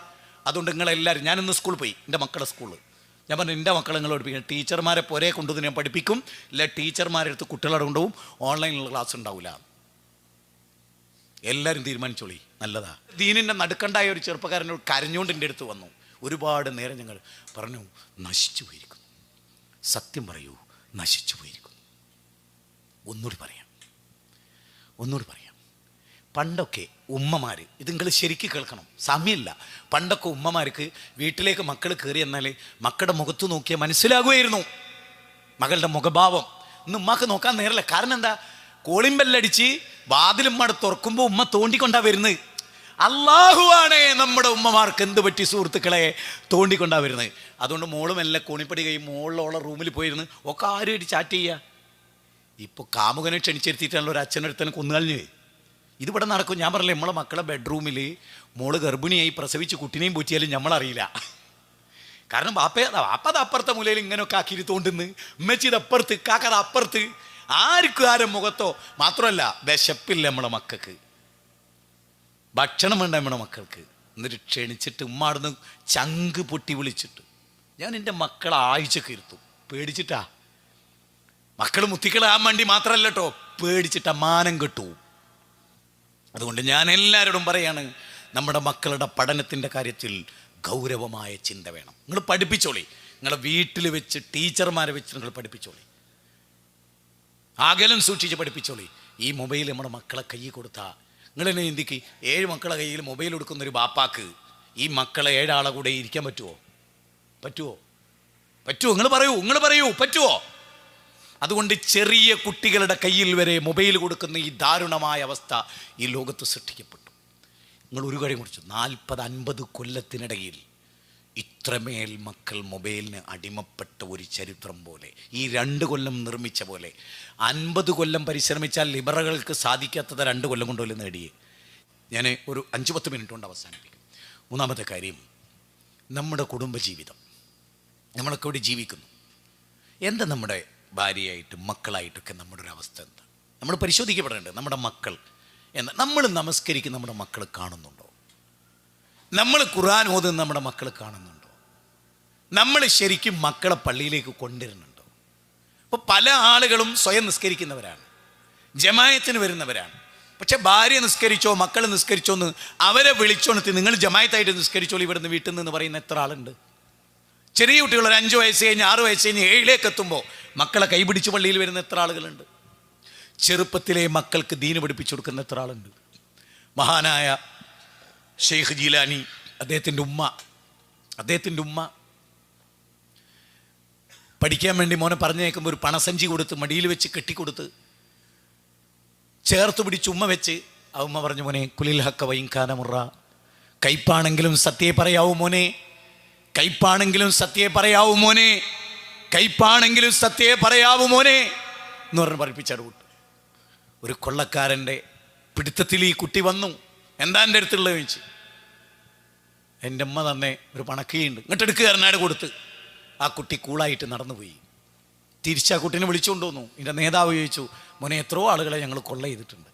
അതുകൊണ്ട് നിങ്ങളെല്ലാവരും, ഞാനിന്ന് സ്കൂളിൽ പോയി, എൻ്റെ മക്കളുടെ സ്കൂള്. ഞാൻ പറഞ്ഞു എൻ്റെ മക്കളെ നിങ്ങൾ പഠിപ്പിക്കണം. ടീച്ചർമാരെ പൊരേ കൊണ്ടുവന്ന് ഞാൻ പഠിപ്പിക്കും, ഇല്ല ടീച്ചർമാരെടുത്ത് കുട്ടികളോട് കൊണ്ടുപോകും. ഓൺലൈനിലുള്ള ക്ലാസ് ഉണ്ടാവില്ല. എല്ലാവരും തീരുമാനിച്ചോളി. നല്ലതാ. ദീനിൻ്റെ നടുക്കണ്ടായ ഒരു ചെറുപ്പക്കാരനോട് കരഞ്ഞുകൊണ്ട് എൻ്റെ അടുത്ത് വന്നു. ഒരുപാട് നേരം ഞങ്ങൾ പറഞ്ഞു, നശിച്ചു പോയിരിക്കുന്നു, സത്യം പറയൂ, നശിച്ചു പോയിരിക്കുന്നു. ഒന്നുകൂടി പറയാം. പണ്ടൊക്കെ ഉമ്മമാർ, ഇത് നിങ്ങൾ ശരിക്കും കേൾക്കണം, സമയമില്ല. പണ്ടൊക്കെ ഉമ്മമാർക്ക് വീട്ടിലേക്ക് മക്കൾ കയറി എന്നാൽ മക്കളുടെ മുഖത്ത് നോക്കിയാൽ മനസ്സിലാകുമായിരുന്നു മകളുടെ മുഖഭാവം. ഇന്ന് ഉമ്മാക്ക് നോക്കാൻ നേരല്ല. കാരണം എന്താ? കോളിംഗ് ബെല്ലടിച്ച് വാതിലും മട തുറക്കുമ്പോൾ ഉമ്മ തോണ്ടിക്കൊണ്ടാ വരുന്നത്. അള്ളാഹുവാണേ നമ്മുടെ ഉമ്മമാർക്ക് എന്ത് പറ്റി സുഹൃത്തുക്കളെ, തോണ്ടിക്കൊണ്ടാ വരുന്നത്. അതുകൊണ്ട് മോളും എല്ലാം കോണിപ്പടി കഴിയും മോളിലുള്ള റൂമിൽ പോയിരുന്നു ഒക്കെ ആരുമായിട്ട് ചാറ്റ് ചെയ്യുക. ഇപ്പോൾ കാമുകനെ ക്ഷണിച്ചിരുത്തിയിട്ടാണല്ലോ ഒരു അച്ഛനടുത്തന്നെ കൊന്നുകളഞ്ഞ്. ഇതിവിടെ നടക്കും. ഞാൻ പറഞ്ഞില്ലേ, നമ്മളെ മക്കളെ ബെഡ്റൂമിൽ മോള് ഗർഭിണിയായി പ്രസവിച്ച് കുട്ടിനെയും പോറ്റിയാലും നമ്മളറിയില്ല. കാരണം വാപ്പത് അപ്പുറത്തെ മൂലയിൽ ഇങ്ങനെയൊക്കെ ആക്കിയിട്ട് തോണ്ടുന്നു, ഉമ്മച്ചിത് അപ്പുറത്ത്, കാക്കത് അപ്പുറത്ത്. ആർക്കും ആരും മുഖത്തോ. മാത്രമല്ല വിശപ്പില്ല നമ്മളെ മക്കൾക്ക്, ഭക്ഷണം വേണ്ട നമ്മുടെ മക്കൾക്ക്. എന്നിട്ട് ക്ഷണിച്ചിട്ട് ഉമ്മാടുന്ന് ചങ്ക് പൊട്ടി വിളിച്ചിട്ട് ഞാൻ എൻ്റെ മക്കളെ ആഴ്ചക്ക് ഇരുത്തും. പേടിച്ചിട്ടാ. മക്കൾ മുത്തിക്കളാൻ വേണ്ടി മാത്രമല്ല കേട്ടോ, പേടിച്ചിട്ടാ, മാനം കെട്ടു. അതുകൊണ്ട് ഞാൻ എല്ലാവരോടും പറയാണ്, നമ്മുടെ മക്കളുടെ പഠനത്തിൻ്റെ കാര്യത്തിൽ ഗൗരവമായ ചിന്ത വേണം. നിങ്ങൾ പഠിപ്പിച്ചോളി. നിങ്ങളുടെ വീട്ടിൽ വെച്ച് ടീച്ചർമാരെ വെച്ച് നിങ്ങൾ പഠിപ്പിച്ചോളി. അകലം സൂക്ഷിച്ച് പഠിപ്പിച്ചോളി. ഈ മൊബൈൽ നമ്മുടെ മക്കളെ കയ്യിൽ കൊടുത്താൽ നിങ്ങൾ എന്നെ ചിന്തിക്ക്, 7 മക്കളെ കയ്യിൽ മൊബൈൽ കൊടുക്കുന്നൊരു ബാപ്പാക്ക് ഈ മക്കളെ 7 ആളെ കൂടെ ഇരിക്കാൻ പറ്റുമോ? നിങ്ങൾ പറയൂ പറ്റുമോ? അതുകൊണ്ട് ചെറിയ കുട്ടികളുടെ കയ്യിൽ വരെ മൊബൈൽ കൊടുക്കുന്ന ഈ ദാരുണമായ അവസ്ഥ ഈ ലോകത്ത് സൃഷ്ടിക്കപ്പെട്ടു. നിങ്ങൾ ഒരു കാര്യം കുറിച്ചു, 40-50 കൊല്ലത്തിനിടയിൽ ഇത്രമേൽ മക്കൾ മൊബൈലിന് അടിമപ്പെട്ട ഒരു ചരിത്രം പോലെ, ഈ 2 കൊല്ലം നിർമ്മിച്ച പോലെ 50 കൊല്ലം പരിശ്രമിച്ചാൽ ലിബറകൾക്ക് സാധിക്കാത്തത് 2 കൊല്ലം കൊണ്ടുപോലും നേടിയേ. ഞാൻ ഒരു 5-10 മിനിറ്റ് കൊണ്ട് അവസാനിപ്പിക്കും. 3-ാമത്തെ കാര്യം, നമ്മുടെ കുടുംബജീവിതം. നമ്മളൊക്കെ ഇവിടെ ജീവിക്കുന്നു. എന്താ നമ്മുടെ ഭാര്യയായിട്ടും മക്കളായിട്ടൊക്കെ നമ്മുടെ ഒരു അവസ്ഥ എന്താ? നമ്മൾ പരിശോധിക്കപ്പെടേണ്ടത് നമ്മുടെ മക്കൾ എന്ന്. നമ്മൾ നമസ്കരിക്കുന്ന നമ്മുടെ മക്കൾ കാണുന്നുണ്ടോ? നമ്മൾ ഖുർആൻ ഓതുന്ന നമ്മുടെ മക്കൾ കാണുന്നുണ്ടോ? നമ്മൾ ശരിക്കും മക്കളെ പള്ളിയിലേക്ക് കൊണ്ടുവരുന്നുണ്ടോ? അപ്പോൾ പല ആളുകളും സ്വയം നിസ്കരിക്കുന്നവരാണ്, ജമായത്തിന് വരുന്നവരാണ്. പക്ഷെ ഭാര്യ നിസ്കരിച്ചോ മക്കൾ നിസ്കരിച്ചോ എന്ന് അവരെ വിളിച്ചോണത്തി നിങ്ങൾ ജമായത്തായിട്ട് നിസ്കരിച്ചോളൂ ഇവിടുന്ന് വീട്ടിൽ നിന്ന് പറയുന്ന എത്ര ആളുണ്ട്? ചെറിയ കുട്ടികൾ ഒരു 5 വയസ്സ് കഴിഞ്ഞ് 6 വയസ്സ് കഴിഞ്ഞ് 7ലേക്ക് എത്തുമ്പോൾ മക്കളെ കൈപിടിച്ച് പള്ളിയിൽ വരുന്ന എത്ര ആളുകളുണ്ട്? ചെറുപ്പത്തിലെ മക്കൾക്ക് ദീന് പഠിപ്പിച്ചു കൊടുക്കുന്ന എത്ര ആളുണ്ട്? മഹാനായ ഷെയ്ഖ് ജീലാനി അദ്ദേഹത്തിൻ്റെ ഉമ്മ പഠിക്കാൻ വേണ്ടി മോനെ പറഞ്ഞേക്കുമ്പോൾ ഒരു പണസഞ്ചി കൊടുത്ത് മടിയിൽ വെച്ച് കെട്ടിക്കൊടുത്ത് ചേർത്ത് പിടിച്ച് ഉമ്മ വെച്ച് ആ ഉമ്മ പറഞ്ഞു, മോനെ കുലിൽ ഹക്ക വൈൻകാനമുറ, കയ്പാണെങ്കിലും സത്യേ പറയാവൂ മോനെ, കയ്പാണെങ്കിലും സത്യേ പറയാവൂ മോനെ, കയ്പാണെങ്കിലും സത്യേ പറയാവൂ മോനെ എന്ന് പറഞ്ഞ് പഠിപ്പിച്ചാട് വിട്ടു. ഒരു കൊള്ളക്കാരൻ്റെ പിടുത്തത്തിൽ ഈ കുട്ടി വന്നു. എന്താ എൻ്റെ അടുത്തുള്ളത് ചോദിച്ചു. എൻ്റെ അമ്മ തന്നെ ഒരു പണക്കിയുണ്ട്, ഇങ്ങോട്ട് എടുക്കുകയാരനാട് കൊടുത്ത് ആ കുട്ടി കൂളായിട്ട് നടന്നുപോയി. തിരിച്ച് ആ കുട്ടീനെ വിളിച്ചുകൊണ്ട് വന്നു. എൻ്റെ നേതാവ് ചോദിച്ചു, മോനെ എത്രയോ ആളുകളെ ഞങ്ങൾ കൊള്ള ചെയ്തിട്ടുണ്ട്,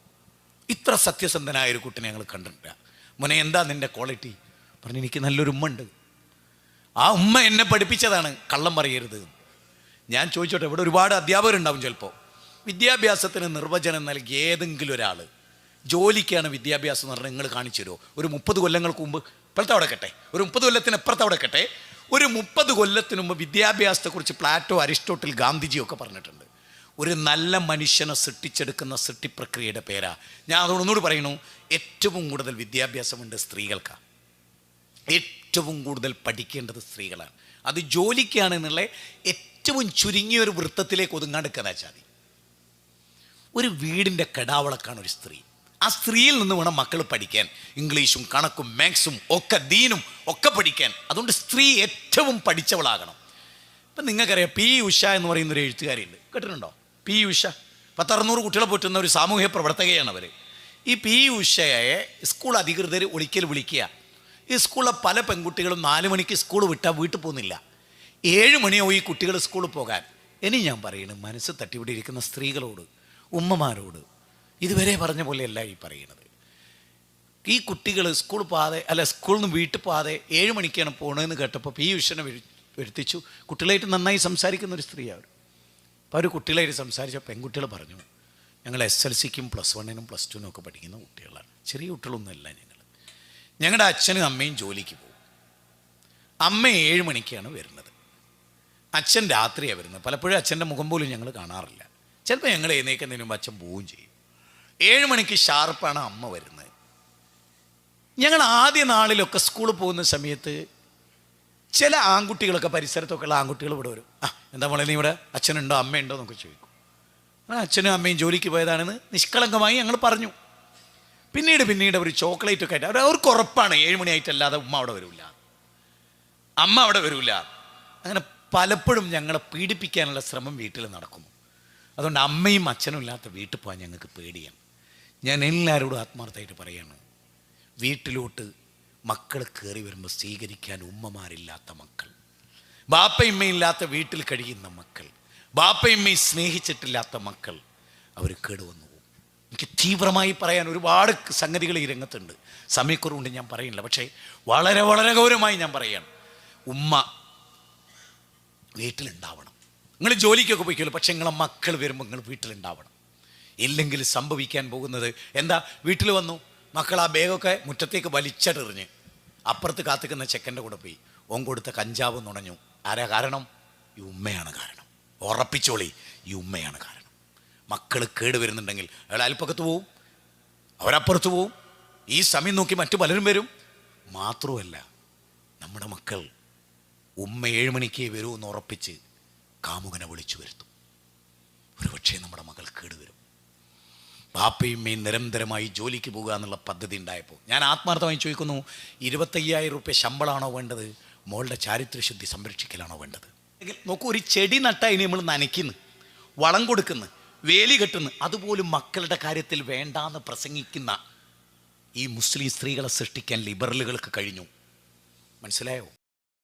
ഇത്ര സത്യസന്ധനായൊരു കുട്ടിനെ ഞങ്ങൾ കണ്ടിട്ടില്ല. മോനെ എന്താ നിൻ്റെ ക്വാളിറ്റി? പറഞ്ഞു, എനിക്ക് നല്ലൊരു ഉമ്മ ഉണ്ട്, ആ ഉമ്മ എന്നെ പഠിപ്പിച്ചതാണ് കള്ളം പറയരുത്. ഞാൻ ചോദിച്ചോട്ടെ, ഇവിടെ ഒരുപാട് അധ്യാപകരുണ്ടാവും ചിലപ്പോൾ. വിദ്യാഭ്യാസത്തിന് നിർവചനം നൽകി ഏതെങ്കിലും ഒരാൾ ജോലിക്കാണ് വിദ്യാഭ്യാസം എന്ന് പറഞ്ഞാൽ നിങ്ങൾ കാണിച്ചു തരുമോ? ഒരു 30 കൊല്ലങ്ങൾക്ക് മുമ്പ്, ഇപ്പോഴത്തെ അവിടെ കട്ടെ, ഒരു 30 കൊല്ലത്തിന് എപ്പുറത്ത് അവിടെ കട്ടെ, ഒരു 30 കൊല്ലത്തിന് മുമ്പ് വിദ്യാഭ്യാസത്തെക്കുറിച്ച് പ്ലാറ്റോ, അരിസ്റ്റോട്ടിൽ, ഗാന്ധിജിയൊക്കെ പറഞ്ഞിട്ടുണ്ട്. ഒരു നല്ല മനുഷ്യനെ സൃഷ്ടിച്ചെടുക്കുന്ന സൃഷ്ടിപ്രക്രിയയുടെ പേരാ. ഞാൻ അതുകൊണ്ടൊന്നുകൂടി പറയുന്നു, ഏറ്റവും കൂടുതൽ വിദ്യാഭ്യാസമുണ്ട് സ്ത്രീകൾക്കാണ്, ഏറ്റവും കൂടുതൽ പഠിക്കേണ്ടത് സ്ത്രീകളാണ്. അത് ജോലിക്കാണെന്നുള്ള ഏറ്റവും ചുരുങ്ങിയൊരു വൃത്തത്തിലേക്ക് ഒതുങ്ങാണ്ടെക്കാന്ന് വെച്ചാൽ മതി. ഒരു വീടിൻ്റെ കടാവളക്കാണ് ഒരു സ്ത്രീ. ആ സ്ത്രീയിൽ നിന്ന് വേണം മക്കൾ പഠിക്കാൻ, ഇംഗ്ലീഷും കണക്കും മാത്സും ഒക്കെ ദീനും ഒക്കെ പഠിക്കാൻ. അതുകൊണ്ട് സ്ത്രീ ഏറ്റവും പഠിച്ചവളാകണം. ഇപ്പം നിങ്ങൾക്കറിയാം, പി ഉഷ എന്ന് പറയുന്നൊരു എഴുത്തുകാരിയുണ്ട്, കേട്ടിട്ടുണ്ടോ? പി ഉഷ 10-600 കുട്ടികളെ പോറ്റുന്ന ഒരു സാമൂഹ്യ പ്രവർത്തകയാണ് അവർ. ഈ പി ഉഷയെ സ്കൂൾ അധികൃതർ ഒരിക്കൽ വിളിക്കുക. ഈ സ്കൂളിലെ പല പെൺകുട്ടികളും 4 മണിക്ക് സ്കൂൾ വിട്ടാൽ വീട്ടിൽ പോകുന്നില്ല, 7 മണിയാവും ഈ കുട്ടികൾ സ്കൂളിൽ പോകാൻ. ഇനി ഞാൻ പറയുന്നത്, മനസ്സ് തട്ടിവിടിയിരിക്കുന്ന സ്ത്രീകളോട്, ഉമ്മമാരോട്, ഇതുവരെ പറഞ്ഞ പോലെയല്ല ഈ പറയുന്നത്. ഈ കുട്ടികൾ സ്കൂൾ പോകാതെ, അല്ല സ്കൂളിൽ നിന്ന് വീട്ടിൽ പോകാതെ 7 മണിക്കാണ് പോകണമെന്ന് കേട്ടപ്പോൾ പി ഉഷനെ വരുത്തിച്ചു. കുട്ടികളായിട്ട് നന്നായി സംസാരിക്കുന്ന ഒരു സ്ത്രീയാണ്. അപ്പോൾ അവർ കുട്ടികളായിട്ട് സംസാരിച്ച പെൺകുട്ടികൾ പറഞ്ഞു, ഞങ്ങൾ SLCക്കും +1നും +2നും ഒക്കെ പഠിക്കുന്ന കുട്ടികളാണ്, ചെറിയ കുട്ടികളൊന്നുമല്ല ഞങ്ങളുടെ അച്ഛനും അമ്മയും ജോലിക്ക് പോകും. അമ്മ 7 മണിക്കാണ് വരുന്നത്, അച്ഛൻ രാത്രിയാണ് വരുന്നത്. പലപ്പോഴും അച്ഛൻ്റെ മുഖം പോലും ഞങ്ങൾ കാണാറില്ല. ചിലപ്പോൾ ഞങ്ങൾ എഴുന്നേൽക്കുന്നതിന് മുമ്പ് അച്ഛൻ പോവുകയും ചെയ്യും. 7 മണിക്ക് ഷാർപ്പാണ് അമ്മ വരുന്നത്. ഞങ്ങൾ ആദ്യ നാളിലൊക്കെ സ്കൂളിൽ പോകുന്ന സമയത്ത് ചില ആൺകുട്ടികളൊക്കെ, പരിസരത്തൊക്കെ ഉള്ള ആൺകുട്ടികൾ ഇവിടെ വരും. എന്താ മോളെ നീ ഇവിടെ, അച്ഛനുണ്ടോ അമ്മയുണ്ടോ എന്നൊക്കെ ചോദിക്കും. അച്ഛനും അമ്മയും ജോലിക്ക് പോയതാണെന്ന് നിഷ്കളങ്കമായി ഞങ്ങൾ പറഞ്ഞു. പിന്നീട് അവർ ചോക്ലേറ്റൊക്കെ ആയിട്ട് അവർക്ക് ഉറപ്പാണ് 7 മണിയായിട്ടല്ലാതെ അമ്മ അവിടെ വരില്ല. അങ്ങനെ പലപ്പോഴും ഞങ്ങളെ പീഡിപ്പിക്കാനുള്ള ശ്രമം വീട്ടിൽ നടക്കുന്നു. അതുകൊണ്ട് അമ്മയും അച്ഛനും ഇല്ലാത്ത വീട്ടിൽ പോകാൻ ഞങ്ങൾക്ക് പേടിയാണ്. ഞാൻ എല്ലാവരോടും ആത്മാർത്ഥമായിട്ട് പറയാണ്, വീട്ടിലോട്ട് മക്കൾ കയറി വരുമ്പോൾ സ്വീകരിക്കാൻ ഉമ്മമാരില്ലാത്ത മക്കൾ, ബാപ്പയമ്മയില്ലാത്ത വീട്ടിൽ കഴിയുന്ന മക്കൾ, ബാപ്പയമ്മയും സ്നേഹിച്ചിട്ടില്ലാത്ത മക്കൾ, അവർ കേടുവന്നു പോകും. എനിക്ക് തീവ്രമായി പറയാൻ ഒരുപാട് സംഗതികൾ ഈ രംഗത്തുണ്ട്, സമയക്കുറവുണ്ട്, ഞാൻ പറയുന്നില്ല. പക്ഷേ വളരെ വളരെ ഗൗരവമായി ഞാൻ പറയാണ്, ഉമ്മ വീട്ടിലുണ്ടാവണം. നിങ്ങൾ ജോലിക്കൊക്കെ പോയിക്കോളൂ, പക്ഷേ നിങ്ങളെ മക്കൾ വരുമ്പോൾ നിങ്ങൾ വീട്ടിലുണ്ടാവണം. ഇല്ലെങ്കിൽ സംഭവിക്കാൻ പോകുന്നത് എന്താ? വീട്ടിൽ വന്നു, മക്കൾ ആ ബാഗൊക്കെ മുറ്റത്തേക്ക് വലിച്ചെറിഞ്ഞ് അപ്പുറത്ത് കാത്തിക്കുന്ന ചെക്കൻ്റെ കൂടെ പോയി ഓൻ കൊടുത്ത കഞ്ചാവ് നുണഞ്ഞു. ആരാ കാരണം? ഈ ഉമ്മയാണ് കാരണം. ഉറപ്പിച്ചോളി, ഈ ഉമ്മയാണ് കാരണം. മക്കൾ കേടുവരുന്നുണ്ടെങ്കിൽ അയാൾ അയൽപ്പക്കത്ത് പോവും, അവരപ്പുറത്ത് പോവും, ഈ സമയം നോക്കി മറ്റു പലരും വരും. മാത്രമല്ല, നമ്മുടെ മക്കൾ ഉമ്മ 7 മണിക്കേ വരൂ എന്ന് ഉറപ്പിച്ച് കാമുകനെ വിളിച്ചു വരുത്തും. ഒരുപക്ഷെ നമ്മുടെ മകൾ കേടുവരും. ബാപ്പയും നിരന്തരമായി ജോലിക്ക് പോകുക എന്നുള്ള പദ്ധതി ഉണ്ടായപ്പോൾ ഞാൻ ആത്മാർത്ഥമായി ചോദിക്കുന്നു, 25,000 രൂപ ശമ്പളമാണോ വേണ്ടത്, മോളുടെ ചാരിത്രശുദ്ധി സംരക്ഷിക്കലാണോ വേണ്ടത്? നോക്കൂ, ഒരു ചെടി നട്ടാൽ ഇനി നമ്മൾ നനയ്ക്കുന്നു, വളം കൊടുക്കുന്നു, വേലി കെട്ടുന്നു, അതുപോലും മക്കളുടെ കാര്യത്തിൽ വേണ്ടാന്ന് പ്രസംഗിക്കുന്ന ഈ മുസ്ലിം സ്ത്രീകളെ സൃഷ്ടിക്കാൻ ലിബറലുകൾക്ക് കഴിഞ്ഞു. മനസ്സിലായോ?